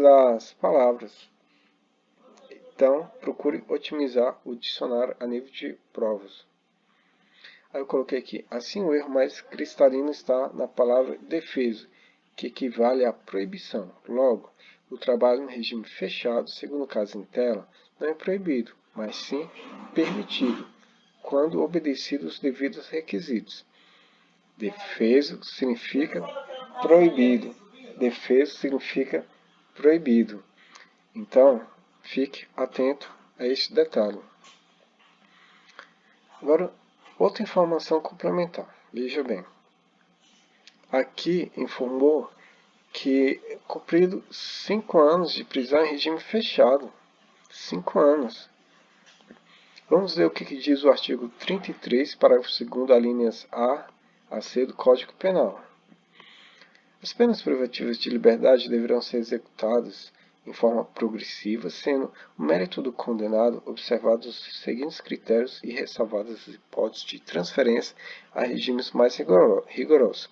das palavras. Então, procure otimizar o dicionário a nível de provas. Aí eu coloquei aqui, assim o erro mais cristalino está na palavra defesa, que equivale à proibição. Logo, o trabalho no regime fechado, segundo o caso em tela, não é proibido, mas sim permitido, quando obedecidos os devidos requisitos. Defeso significa proibido. Defeso significa proibido. Então, fique atento a este detalhe. Agora, outra informação complementar. Veja bem. Aqui informou que cumprido 5 anos de prisão em regime fechado. 5 anos. Vamos ver o que diz o artigo 33, parágrafo 2º, alíneas A C do Código Penal. As penas privativas de liberdade deverão ser executadas em forma progressiva, sendo o mérito do condenado observados os seguintes critérios e ressalvadas as hipóteses de transferência a regimes mais rigorosos.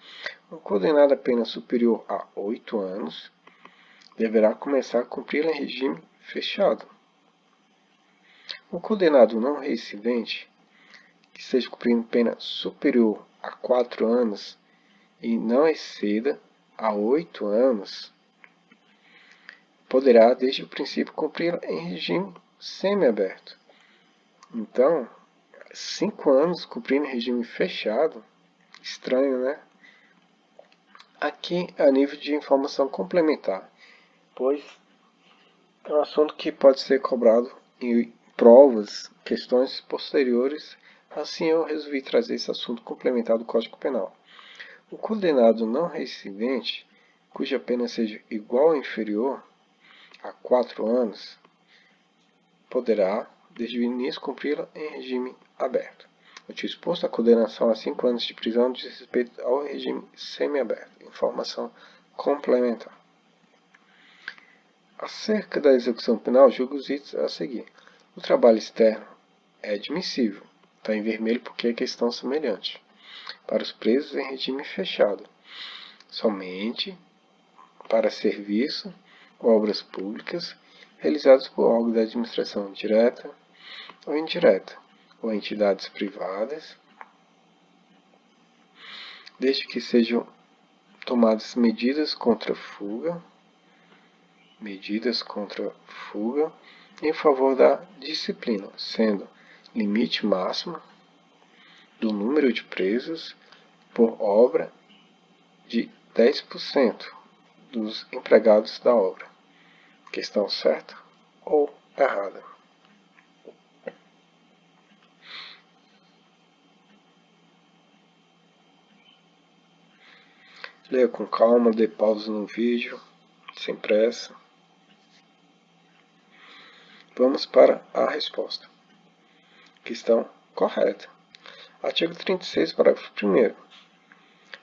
Um condenado a pena superior a 8 anos deverá começar a cumpri-la em regime fechado. O condenado não reincidente, que esteja cumprindo pena superior a 4 anos e não exceda a 8 anos, poderá, desde o princípio, cumprir em regime semiaberto. Então, 5 anos cumprindo regime fechado. Estranho, né? Aqui a nível de informação complementar, pois é um assunto que pode ser cobrado em provas, questões posteriores. Assim eu resolvi trazer esse assunto complementar do Código Penal. O condenado não reincidente, cuja pena seja igual ou inferior a 4 anos, poderá, desde o início, cumpri-la em regime aberto. O disposto a condenação a 5 anos de prisão diz respeito ao regime semiaberto. Informação complementar. Acerca da execução penal, julgo os itens a seguir. O trabalho externo é admissível. Está em vermelho porque é questão semelhante. Para os presos em regime fechado. Somente para serviço ou obras públicas realizados por órgãos da administração direta ou indireta, ou entidades privadas, desde que sejam tomadas medidas contra fuga em favor da disciplina, sendo limite máximo do número de presos por obra de 10% dos empregados da obra. Questão certa ou errada? Leia com calma, dê pausa no vídeo, sem pressa. Vamos para a resposta. Questão correta. Artigo 36, parágrafo 1º.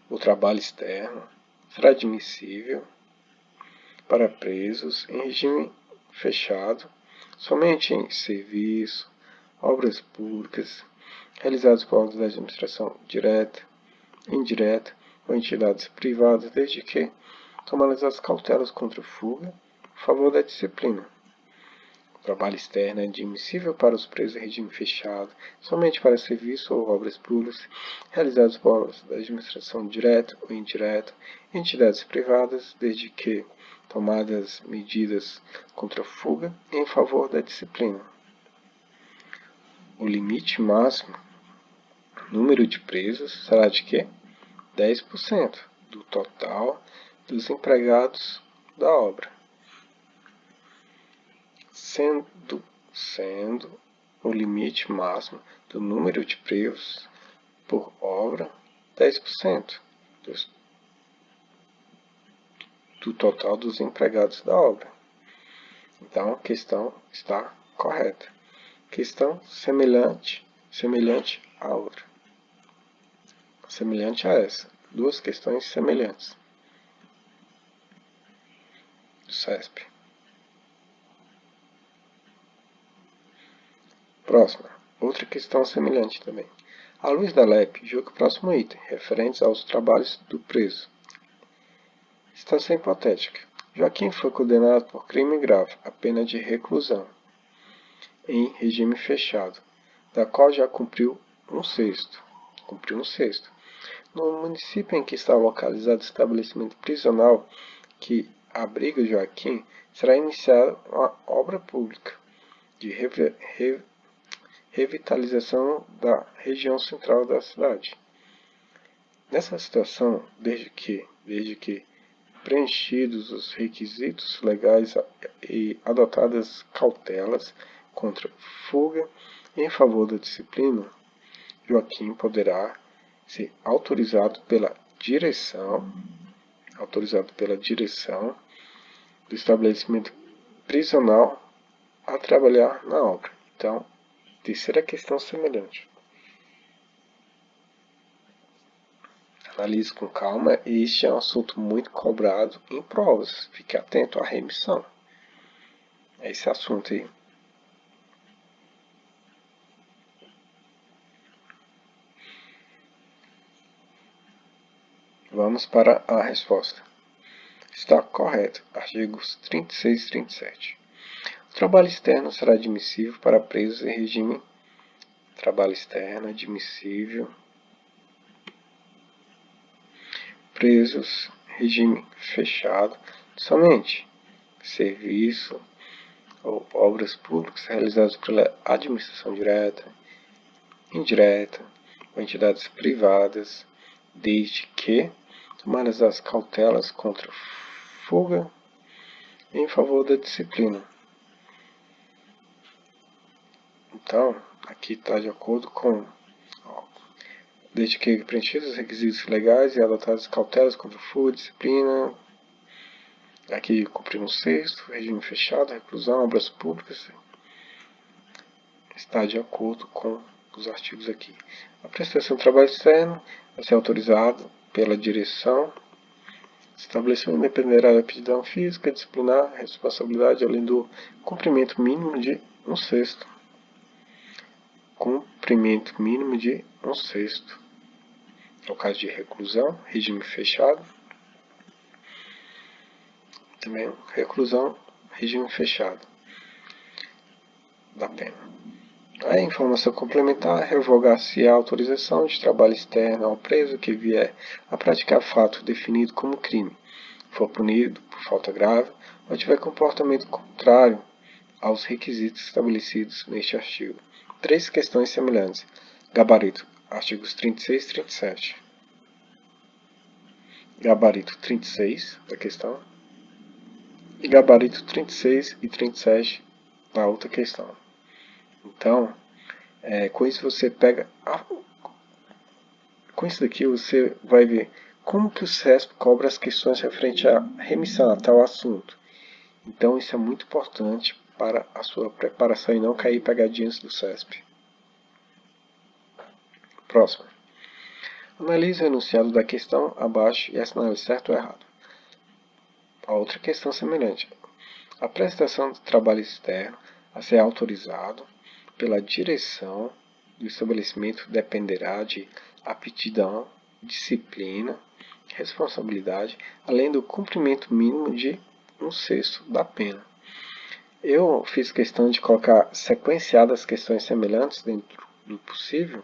O trabalho externo será admissível para presos em regime fechado somente em serviço, obras públicas, realizados por órgãos da administração direta, indireta ou entidades privadas, desde que tomadas as cautelas contra fuga a favor da disciplina. O trabalho externo é admissível para os presos em regime fechado somente para serviço ou obras públicas realizados por órgãos da administração direta ou indireta, entidades privadas, desde que tomadas medidas contra fuga em favor da disciplina. O limite máximo número de presos será de quê? 10% do total dos empregados da obra, sendo o limite máximo do número de presos por obra 10% do total dos empregados da obra. Então a questão está correta. Questão semelhante a outra. Semelhante a essa. Duas questões semelhantes. Do CESP. Próxima. Outra questão semelhante também. À luz da LEP, julgue o próximo item, referentes aos trabalhos do preso. Situação hipotética. Joaquim foi condenado por crime grave, a pena de reclusão, em regime fechado, da qual já cumpriu um sexto. No município em que está localizado o estabelecimento prisional que abriga Joaquim, será iniciada uma obra pública de revitalização da região central da cidade. Nessa situação, desde que preenchidos os requisitos legais e adotadas cautelas contra fuga em favor da disciplina, Joaquim poderá ser autorizado pela direção do estabelecimento prisional a trabalhar na obra. Então, terceira questão semelhante. Analise com calma, este é um assunto muito cobrado em provas. Fique atento à remissão. É esse assunto aí. Vamos para a resposta. Está correto. Artigos 36 e 37. O trabalho externo será admissível para presos em regime trabalho externo admissível. Presos, regime fechado, somente serviço ou obras públicas realizadas pela administração direta, indireta ou entidades privadas, desde que tomadas as cautelas contra fuga em favor da disciplina. Então, aqui está de acordo com, desde que preenchidos os requisitos legais e adotadas cautelas contra fuga, disciplina, aqui cumprir um sexto, regime fechado, reclusão, obras públicas, está de acordo com os artigos aqui. A prestação de trabalho externo vai ser autorizado pela direção. Estabelecimento dependerá da aptidão física, disciplinar, responsabilidade, além do cumprimento mínimo de um sexto. Cumprimento mínimo de um sexto. No caso de reclusão, regime fechado. Também reclusão, regime fechado da pena. A informação complementar, revogar-se a autorização de trabalho externo ao preso que vier a praticar fato definido como crime, for punido por falta grave ou tiver comportamento contrário aos requisitos estabelecidos neste artigo. 3 questões semelhantes. Gabarito, artigos 36 e 37. Gabarito 36 da questão e gabarito 36 e 37 da outra questão. Então, com isso você pega... Com isso daqui você vai ver como que o CESP cobra as questões referentes à remissão a tal assunto. Então isso é muito importante para a sua preparação e não cair pegadinhas do CESP. Próximo. Analise o enunciado da questão abaixo e assinale certo ou errado. A outra questão semelhante. A prestação de trabalho externo a ser autorizado pela direção do estabelecimento dependerá de aptidão, disciplina, responsabilidade, além do cumprimento mínimo de um sexto da pena. Eu fiz questão de colocar sequenciadas questões semelhantes dentro do possível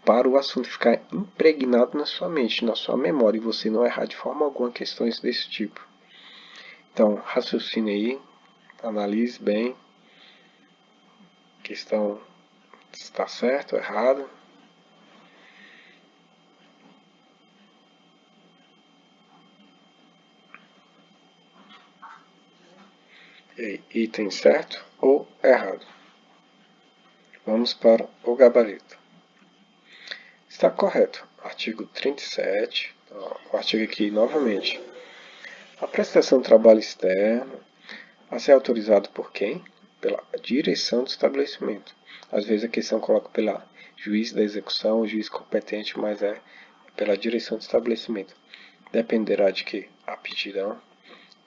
para o assunto ficar impregnado na sua mente, na sua memória, e você não errar de forma alguma questões desse tipo. Então, raciocine aí, analise bem, questão está certa ou errada. Item certo ou errado. Vamos para o gabarito. Está correto. Artigo 37, o artigo aqui novamente. A prestação de trabalho externo a ser autorizado por quem? Pela direção do estabelecimento. Às vezes a questão coloca pela juiz da execução, o juiz competente, mas é pela direção do estabelecimento. Dependerá de que? Aptidão,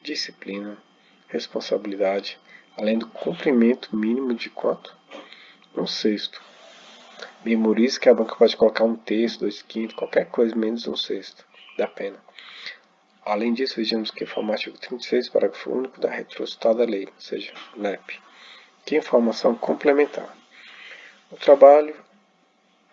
disciplina, responsabilidade, além do cumprimento mínimo de quanto? Um sexto. Memorize que a banca pode colocar 1/3, 2/5, qualquer coisa menos um sexto da pena. Além disso, vejamos que informa o artigo 36, parágrafo único da retrocitada lei, ou seja, LEP. Que informação complementar. O trabalho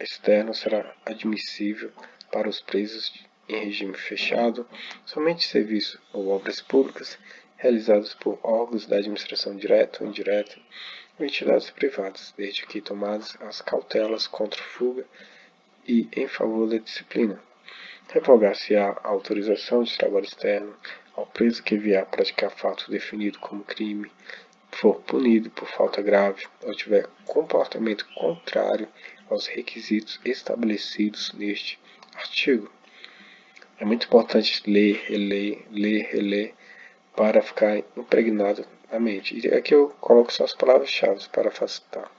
externo será admissível para os presos em regime fechado, somente serviço ou obras públicas realizados por órgãos da administração direta ou indireta ou entidades privadas, desde que tomadas as cautelas contra fuga e em favor da disciplina. Revogar-se-á a autorização de trabalho externo ao preso que vier a praticar fato definido como crime, for punido por falta grave ou tiver comportamento contrário aos requisitos estabelecidos neste artigo. É muito importante ler, reler, para ficar impregnado na mente. E aqui eu coloco só as palavras-chave para facilitar.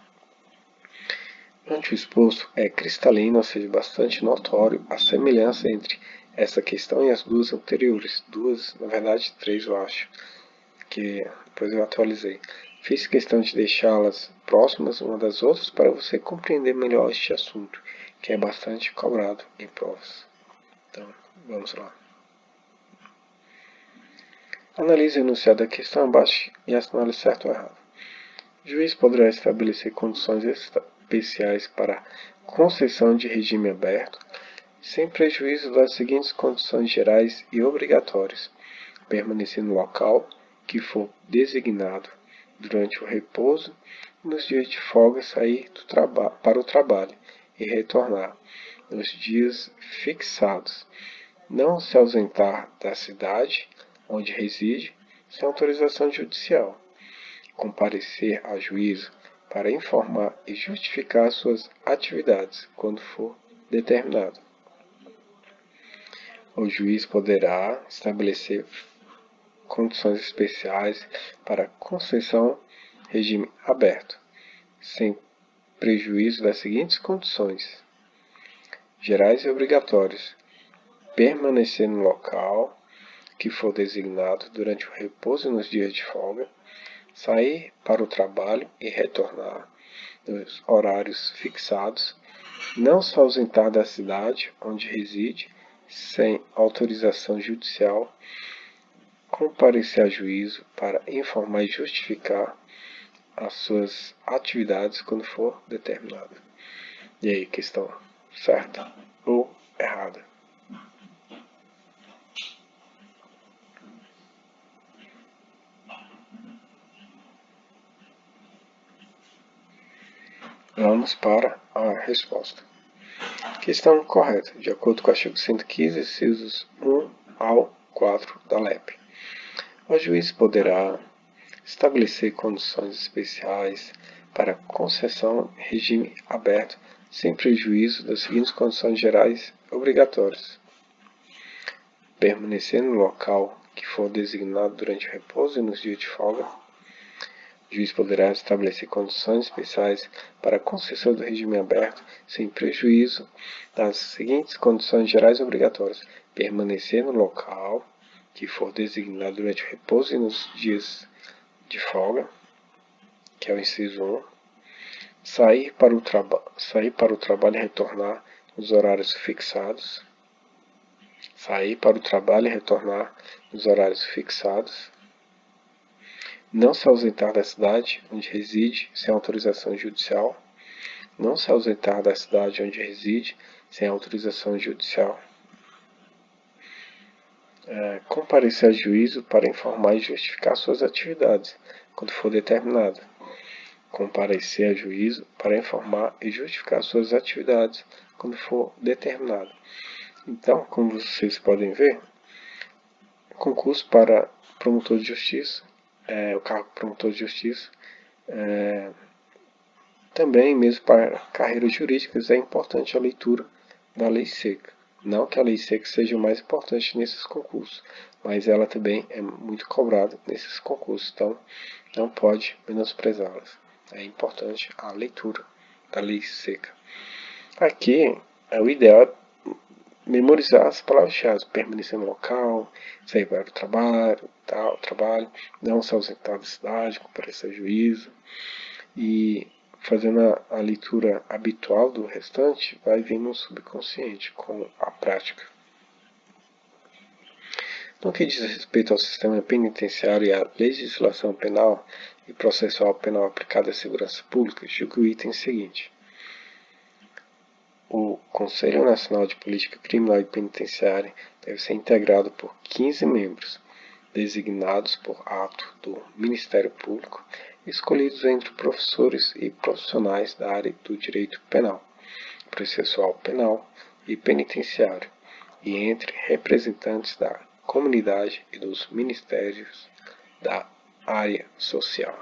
Ante o exposto, é cristalino, ou seja, bastante notório, a semelhança entre essa questão e as duas anteriores. Duas, na verdade, 3 eu acho, que depois eu atualizei. Fiz questão de deixá-las próximas uma das outras para você compreender melhor este assunto, que é bastante cobrado em provas. Então, vamos lá. Analise o enunciado da questão abaixo e assinale certo ou errado. O juiz poderá estabelecer condições especiais para concessão de regime aberto, sem prejuízo das seguintes condições gerais e obrigatórias: permanecer no local que for designado durante o repouso e nos dias de folga sair para o trabalho, e retornar nos dias fixados, não se ausentar da cidade onde reside sem autorização judicial, comparecer a juízo para informar e justificar suas atividades quando for determinado. O juiz poderá estabelecer condições especiais para concessão regime aberto, sem prejuízo das seguintes condições: gerais e obrigatórios, permanecer no local que for designado durante o repouso e nos dias de folga, sair para o trabalho e retornar nos horários fixados, não se ausentar da cidade onde reside sem autorização judicial, comparecer a juízo para informar e justificar as suas atividades quando for determinado. E aí, questão certa ou errada? Vamos para a resposta. Questão correta, de acordo com o artigo 115, incisos 1 ao 4 da LEP. O juiz poderá estabelecer condições especiais para concessão em regime aberto, sem prejuízo das seguintes condições gerais obrigatórias: permanecer no local que for designado durante o repouso e nos dias de folga. O juiz poderá estabelecer condições especiais para a concessão do regime aberto, sem prejuízo das seguintes condições gerais obrigatórias: permanecer no local que for designado durante o repouso e nos dias de folga, que é o inciso 1, sair para o trabalho e retornar nos horários fixados, não se ausentar da cidade onde reside sem autorização judicial, comparecer a juízo para informar e justificar suas atividades quando for determinado. Então, como vocês podem ver, concurso para promotor de justiça, o cargo promotor de justiça, também mesmo para carreiras jurídicas é importante a leitura da lei seca. Não que a lei seca seja o mais importante nesses concursos, mas ela também é muito cobrada nesses concursos, então não pode menosprezá-las. É importante a leitura da lei seca. Aqui, o ideal é memorizar as palavras-chave: permanecer no local, sair para o trabalho, não se ausentar da cidade, comparecer a juízo. E fazendo a leitura habitual do restante, vai vir no subconsciente com a prática. No que diz respeito ao sistema penitenciário e à legislação penal e processual penal aplicada à segurança pública, julgo o item seguinte: o Conselho Nacional de Política Criminal e Penitenciária deve ser integrado por 15 membros, designados por ato do Ministério Público, escolhidos entre professores e profissionais da área do direito penal, processual penal e penitenciário, e entre representantes da comunidade e dos ministérios da área social.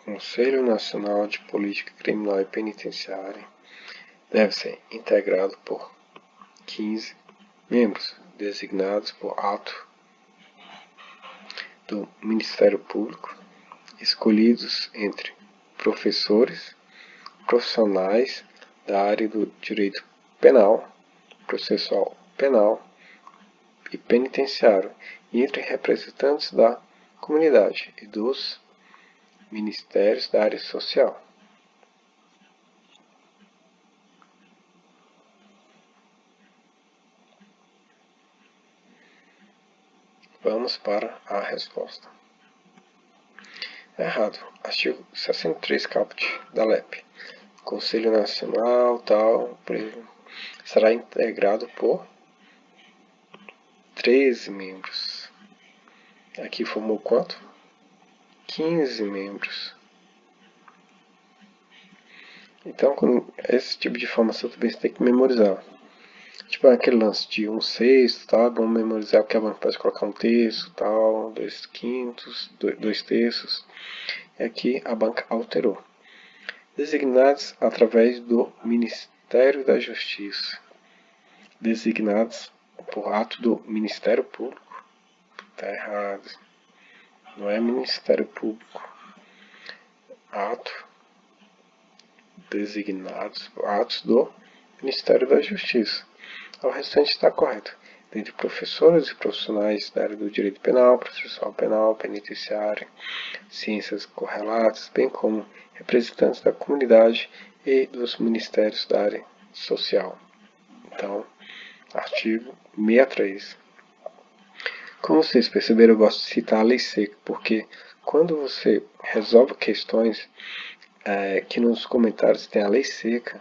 Conselho Nacional de Política Criminal e Penitenciária deve ser integrado por 15 membros, designados por ato do Ministério Público, escolhidos entre professores, profissionais da área do direito penal, processual penal e penitenciário, e entre representantes da comunidade e dos ministérios da área social. Vamos para a resposta. Errado. Artigo 63, caput da LEP. Conselho Nacional, será integrado por 13 membros. Aqui formou quanto? 15 membros. Então, com esse tipo de informação também você tem que memorizar. Tipo aquele lance de 1/6, tá? Vamos memorizar porque a banca pode colocar 1/3, tal, 2/5, 2/3. E aqui a banca alterou. Designados através do Ministério da Justiça. Designados por ato do Ministério Público. Tá errado. Não é Ministério Público. Ato. Designados por atos do Ministério da Justiça. O restante está correto. Dentre professores e profissionais da área do direito penal, processual penal, penitenciário, ciências correlatas, bem como representantes da comunidade e dos ministérios da área social. Então, artigo 63. Como vocês perceberam, eu gosto de citar a lei seca, porque quando você resolve questões que nos comentários tem a lei seca,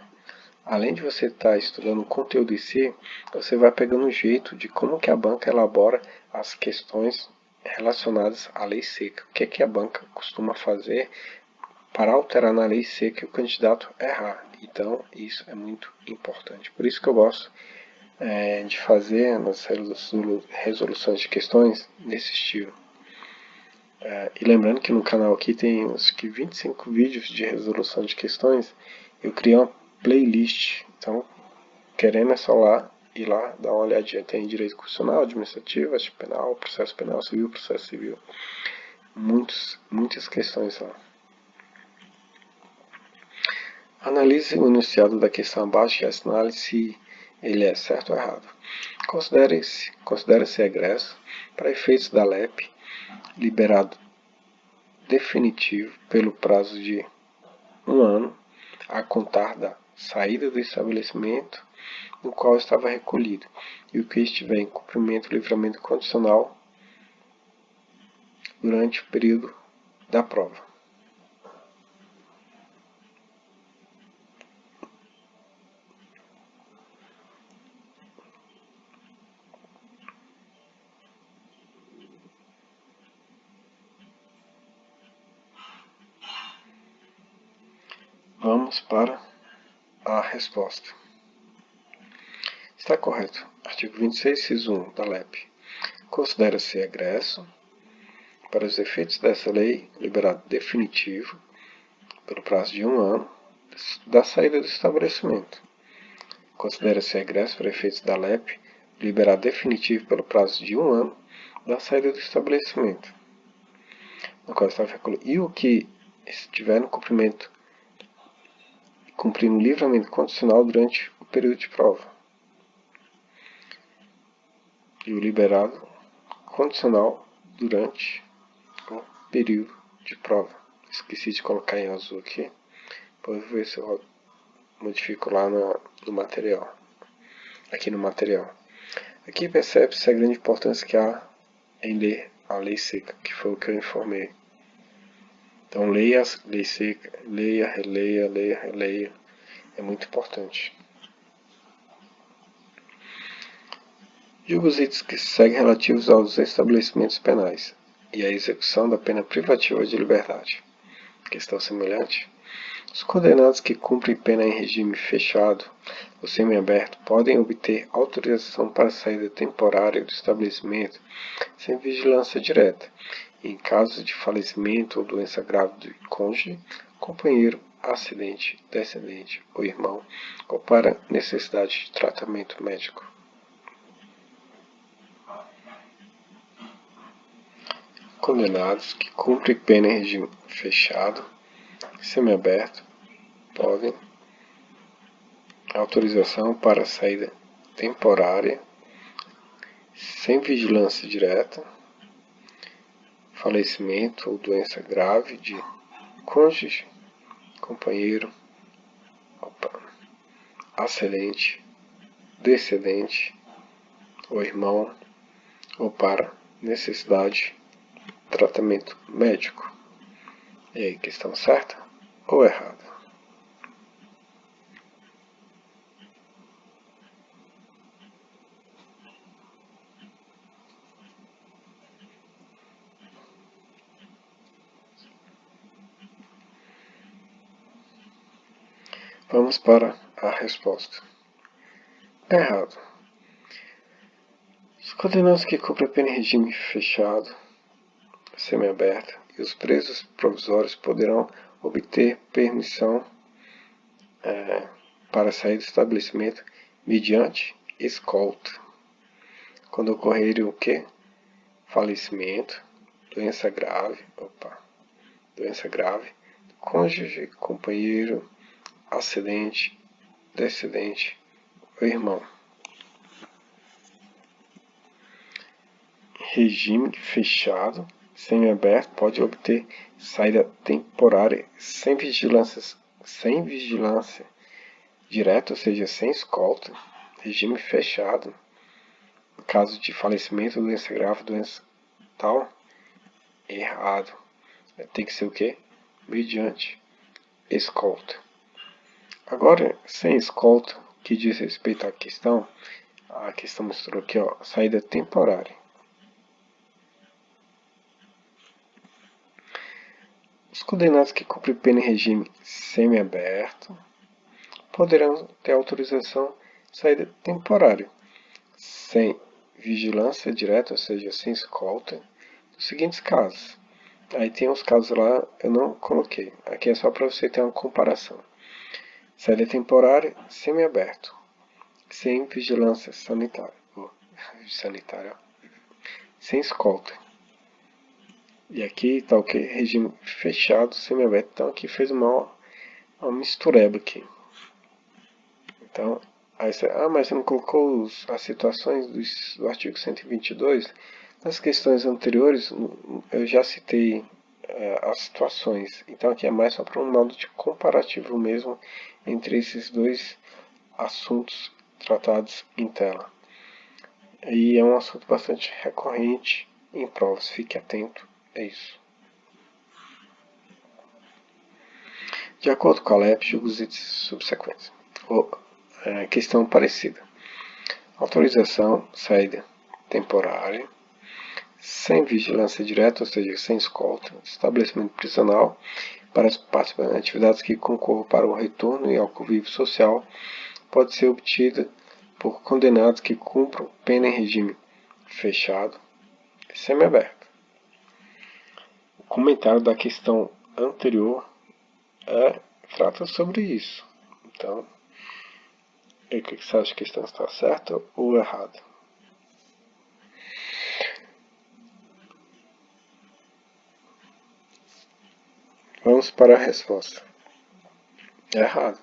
além de você estar estudando o conteúdo em si, você vai pegando um jeito de como que a banca elabora as questões relacionadas à lei seca. O que é que a banca costuma fazer para alterar na lei seca e o candidato errar. Então, isso é muito importante. Por isso que eu gosto de fazer nas resoluções de questões nesse estilo. E lembrando que no canal aqui tem acho que 25 vídeos de resolução de questões. Eu criei uma playlist, então querendo é só ir lá, dar uma olhadinha. Tem direito constitucional, administrativo, penal, processo civil, processo civil. Muitas questões lá. Analise o enunciado da questão abaixo e assinale se ele é certo ou errado. Considera-se egresso, para efeitos da LEP, liberado definitivo pelo prazo de 1 ano, a contar da saída do estabelecimento no qual estava recolhido, e o que estiver em cumprimento do livramento condicional durante o período da prova. Vamos para a resposta. Está correto. Artigo 26, inciso 1 da LEP. Considera-se egresso, para os efeitos dessa lei, liberado definitivo, pelo prazo de 1 ano, da saída do estabelecimento. Considera-se egresso para efeitos da LEP, liberado definitivo pelo prazo de 1 ano, da saída do estabelecimento. No qual está recolhido. E o que estiver no cumprimento, cumprindo livramento condicional durante o período de prova. E o liberado condicional durante o período de prova. Esqueci de colocar em azul aqui. Depois vou ver se eu modifico lá no material. Aqui no material. Aqui percebe-se a grande importância que há em ler a lei seca, que foi o que eu informei. Então leia a lei seca, leia, releia, leia, releia. É muito importante. Julga os itens que se seguem relativos aos estabelecimentos penais e à execução da pena privativa de liberdade. Questão semelhante. Os condenados que cumprem pena em regime fechado ou semiaberto podem obter autorização para saída temporária do estabelecimento sem vigilância direta, e em caso de falecimento ou doença grave do cônjuge, companheiro, ascendente, descendente ou irmão, ou para necessidade de tratamento médico. Condenados que cumprem pena em regime fechado, semiaberto, podem autorização para saída temporária, sem vigilância direta, falecimento ou doença grave de cônjuge, companheiro, ascendente, descendente ou irmão, ou para necessidade de tratamento médico. E aí, questão certa ou errada? Vamos para a resposta. Errado. Os condenados que cumprem pena em regime fechado, semiaberto, e os presos provisórios poderão obter permissão para sair do estabelecimento mediante escolta, quando ocorrer o que? Falecimento, doença grave, cônjuge, companheiro, acidente, descendente ou irmão. Regime fechado, semiaberto, pode obter saída temporária sem vigilância direta, ou seja, sem escolta. Regime fechado, no caso de falecimento, doença grave, doença tal, errado. Tem que ser o quê? Mediante escolta. Agora, sem escolta, que diz respeito à questão, a questão mostrou aqui, ó, saída temporária. Os condenados que cumprem pena em regime semiaberto poderão ter autorização de saída temporária, sem vigilância direta, ou seja, sem escolta, nos seguintes casos. Aí tem uns casos lá, eu não coloquei. Aqui é só para você ter uma comparação. Saída temporária, semiaberto, sem vigilância sanitária, sem escolta. E aqui está o que? Regime fechado, semiaberto. Então aqui fez uma mistureba aqui. Então, aí você, mas você não colocou as situações do artigo 122? Nas questões anteriores, eu já citei as situações. Então aqui é mais só para um modo de comparativo mesmo entre esses dois assuntos tratados em tela. E é um assunto bastante recorrente em provas, fique atento, é isso. De acordo com a LEP, julgos e subsequentes. Questão parecida. Autorização, saída temporária, sem vigilância direta, ou seja, sem escolta, estabelecimento prisional para participar de atividades que concorram para o retorno e ao convívio social, pode ser obtida por condenados que cumpram pena em regime fechado e semiaberto. O comentário da questão anterior trata sobre isso. Então, o que você acha que a questão está certa ou errada? Vamos para a resposta. Errado.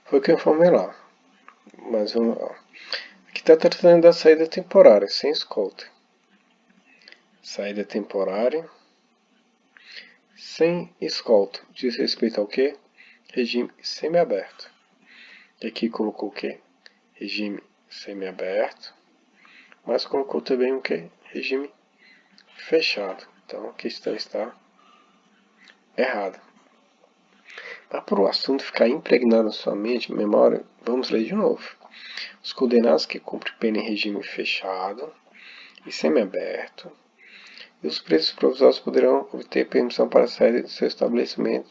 Foi o que eu informei lá. Mas vamos lá. Aqui está tratando da saída temporária, sem escolta. Saída temporária, sem escolta. Diz respeito ao quê? Regime semiaberto. E aqui colocou o quê? Regime semiaberto. Mas colocou também o quê? Regime fechado. Então a questão está errada. Para o assunto ficar impregnado na sua mente, memória, vamos ler de novo. Os condenados que cumprem pena em regime fechado e semiaberto, e os presos provisórios poderão obter permissão para sair do seu estabelecimento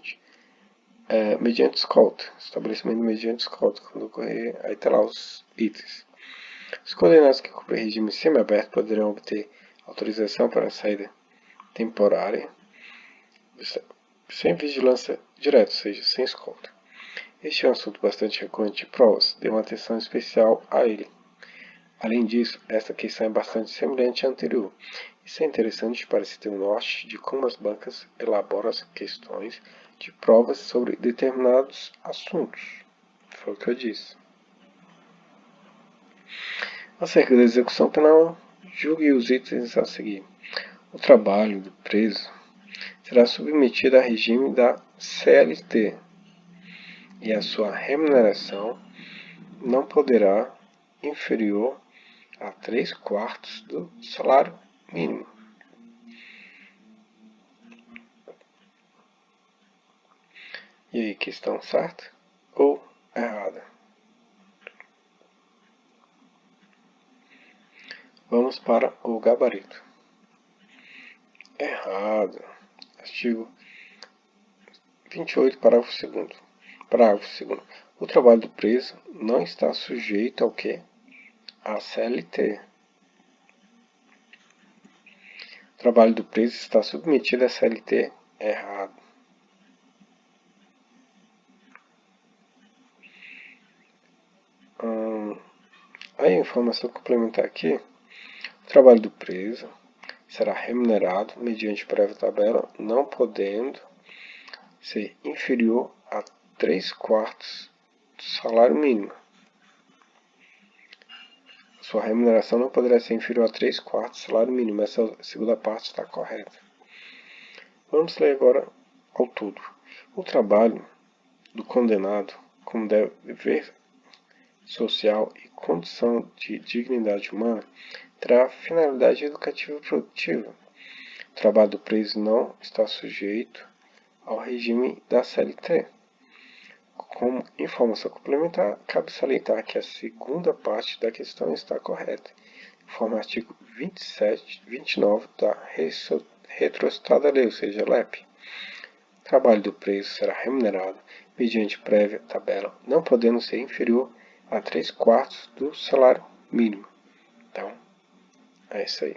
mediante escolta. Estabelecimento mediante escolta, quando ocorrer, aí está lá os itens. Os condenados que cumprem regime semiaberto poderão obter autorização para saída temporária, sem vigilância direta, ou seja, sem escolta. Este é um assunto bastante recorrente de provas, dê uma atenção especial a ele. Além disso, esta questão é bastante semelhante à anterior. Isso é interessante para se ter um norte de como as bancas elaboram as questões de provas sobre determinados assuntos. Foi o que eu disse. Acerca da execução penal, julgue os itens a seguir. O trabalho do preso será submetido a regime da CLT e a sua remuneração não poderá inferior a 3/4 do salário mínimo. E aí, questão certa ou errada? Vamos para o gabarito. Errado. Artigo 28, parágrafo 2º. O trabalho do preso não está sujeito ao quê? A CLT. O trabalho do preso está submetido à CLT. Errado. A informação complementar aqui. O trabalho do preso será remunerado mediante prévia tabela, não podendo ser inferior a 3/4 do salário mínimo. Sua remuneração não poderá ser inferior a 3/4 do salário mínimo. Essa segunda parte está correta. Vamos ler agora ao todo. O trabalho do condenado, como dever social e condição de dignidade humana, terá finalidade educativa e produtiva. O trabalho do preso não está sujeito ao regime da CLT. Como informação complementar, cabe salientar que a segunda parte da questão está correta, conforme o artigo 29 da retrocitada lei, ou seja, LEP. O trabalho do preso será remunerado mediante prévia tabela, não podendo ser inferior a 3/4 do salário mínimo. Então, é isso aí.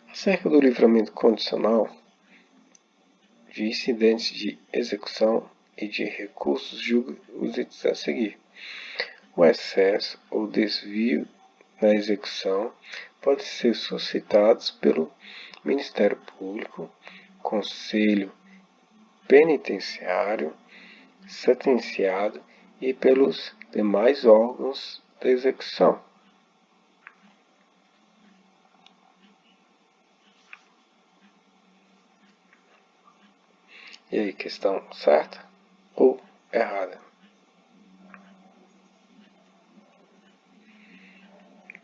Acerca do livramento condicional de incidentes de execução e de recursos, julga os itens a seguir. O excesso ou desvio na execução pode ser suscitados pelo Ministério Público, Conselho Penitenciário, sentenciado e pelos demais órgãos da execução. E aí, questão certa ou errada?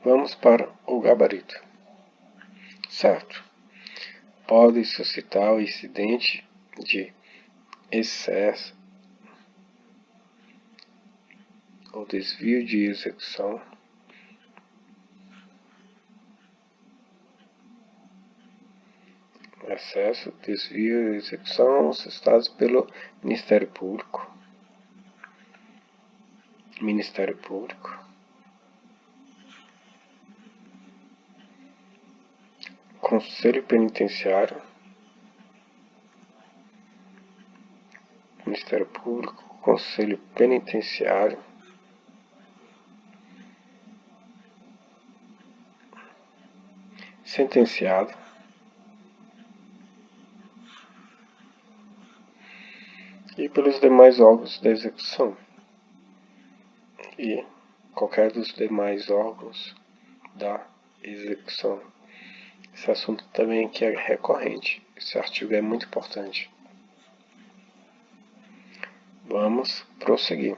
Vamos para o gabarito. Certo. Pode suscitar o incidente de excesso ou desvio de execução excesso, desvio e execução suscitados pelo Ministério Público, Conselho Penitenciário, Ministério Público, Conselho Penitenciário, sentenciado e pelos demais órgãos da execução e qualquer dos demais órgãos da execução. Esse assunto também aqui é recorrente. Esse artigo é muito importante. Vamos prosseguir.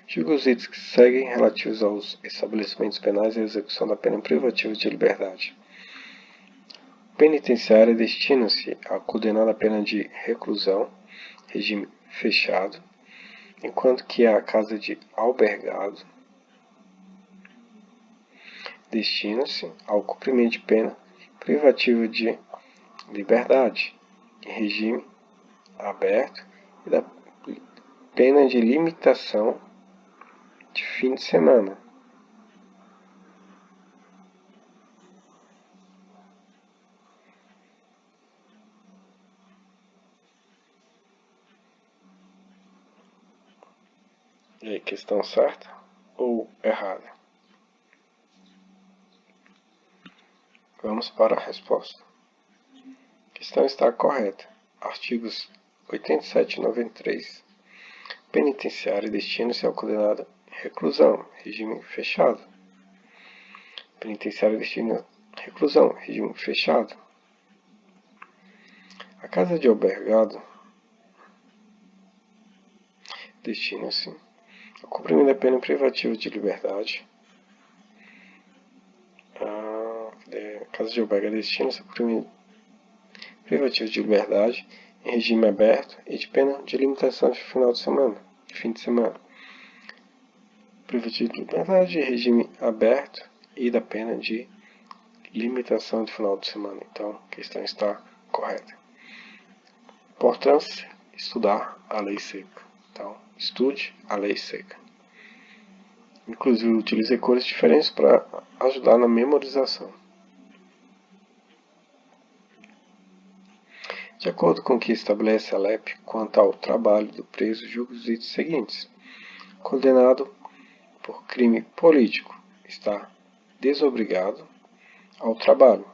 Diga os itens que seguem relativos aos estabelecimentos penais e à execução da pena privativa de liberdade. O penitenciário destina-se ao condenado à pena de reclusão, regime fechado, enquanto que a casa de albergado destina-se ao cumprimento de pena privativa de liberdade, em regime aberto, e da pena de limitação de fim de semana. E aí, questão certa ou errada? Vamos para a resposta. A questão está correta. Artigos 87 e 93. Penitenciário destina-se ao condenado em reclusão, regime fechado. Penitenciário destina reclusão, regime fechado. A casa de albergado destina-se ao cumprimento da pena privativa de liberdade. A casa de albergado destina-se ao cumprimento privativo de liberdade em regime aberto e de pena de limitação de final de semana, de fim de semana. Privativo de liberdade em regime aberto e da pena de limitação de final de semana. Então, a questão está correta. Importância: estudar a lei seca. Então, estude a lei seca. Inclusive, utilize cores diferentes para ajudar na memorização. De acordo com o que estabelece a LEP quanto ao trabalho do preso, julga os itens seguintes: condenado por crime político está desobrigado ao trabalho.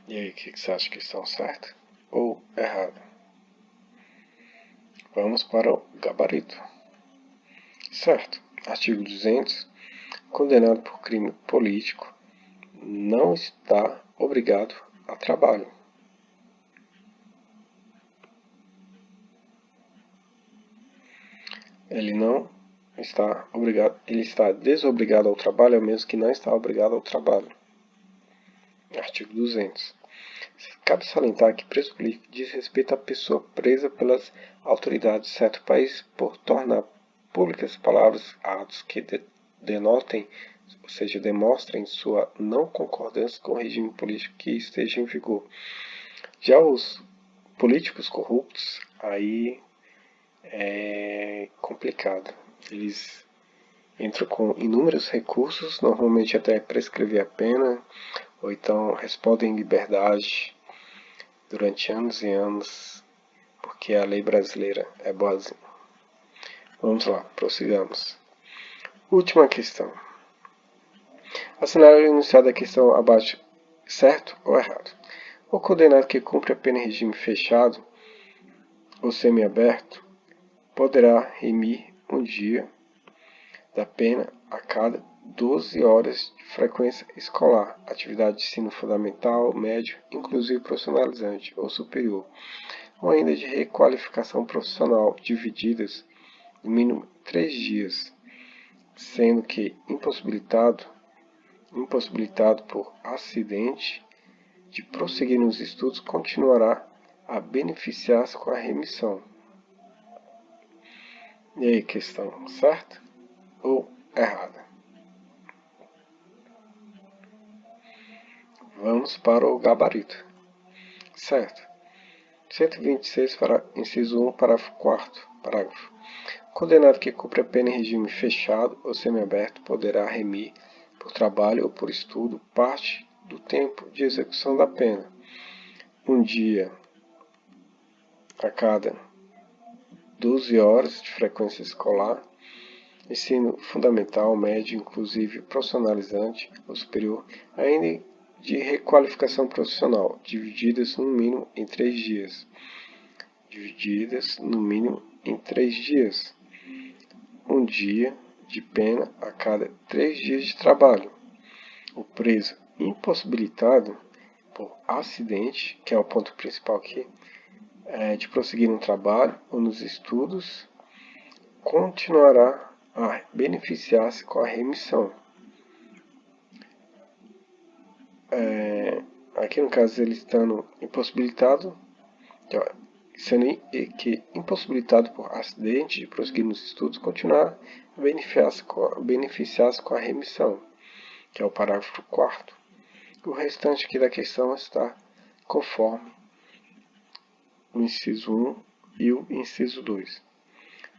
E aí, o que você acha que estão certo ou errado? Vamos para o gabarito. Certo. Artigo 200. Condenado por crime político não está obrigado a trabalho. Ele não está obrigado, ele está desobrigado ao trabalho, ao mesmo que não está obrigado ao trabalho. Artigo 200. Cabe salientar que preso político diz respeito à pessoa presa pelas autoridades de certo país por tornar públicas palavras, atos que denotem, ou seja, demonstrem sua não concordância com o regime político que esteja em vigor. Já os políticos corruptos, aí é complicado. Eles entram com inúmeros recursos, normalmente até prescrever a pena, ou então respondem em liberdade durante anos e anos, porque a lei brasileira é boazinha. Vamos lá, prossigamos. Última questão. Assinalar o enunciado da questão abaixo, certo ou errado? O condenado que cumpre a pena em regime fechado ou semiaberto poderá remir um dia da pena a cada 12 horas de frequência escolar, atividade de ensino fundamental, médio, inclusive profissionalizante ou superior, ou ainda de requalificação profissional, divididas no mínimo 3 dias, sendo que impossibilitado por acidente de prosseguir nos estudos, continuará a beneficiar-se com a remissão. E aí, questão certa ou errada? Vamos para o gabarito. Certo. 126, inciso 1, parágrafo 4º. Parágrafo. Condenado que cumpre a pena em regime fechado ou semiaberto poderá remir por trabalho ou por estudo parte do tempo de execução da pena, um dia a cada 12 horas de frequência escolar, ensino fundamental, médio, inclusive profissionalizante ou superior, ainda de requalificação profissional, divididas no mínimo em 3 dias. Um dia de pena a cada 3 dias de trabalho. O preso impossibilitado por acidente, que é o ponto principal aqui, de prosseguir no trabalho ou nos estudos, continuará a beneficiar-se com a remissão. Aqui no caso ele estando impossibilitado, sendo que impossibilitado por acidente de prosseguir nos estudos, continuar a beneficiar-se com a remissão, que é o parágrafo 4º. O restante aqui da questão está conforme o inciso 1 e o inciso 2.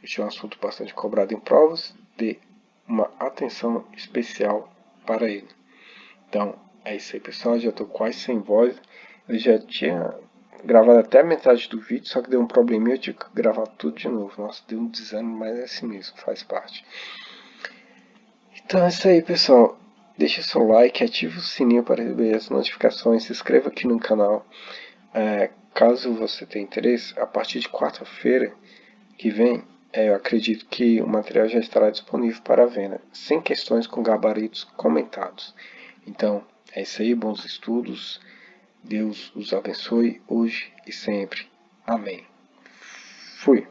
Este é um assunto bastante cobrado em provas, dê uma atenção especial para ele. Então, é isso aí, pessoal. Já estou quase sem voz. Eu já tinha gravado até a metade do vídeo, só que deu um probleminha, eu tive que gravar tudo de novo. Nossa, deu um desânimo, mas é assim mesmo, faz parte. Então é isso aí, pessoal. Deixe seu like, ative o sininho para receber as notificações, se inscreva aqui no canal. Caso você tenha interesse, a partir de quarta-feira que vem, eu acredito que o material já estará disponível para venda, sem questões com gabaritos comentados. Então, é isso aí, bons estudos. Deus os abençoe hoje e sempre. Amém. Fui.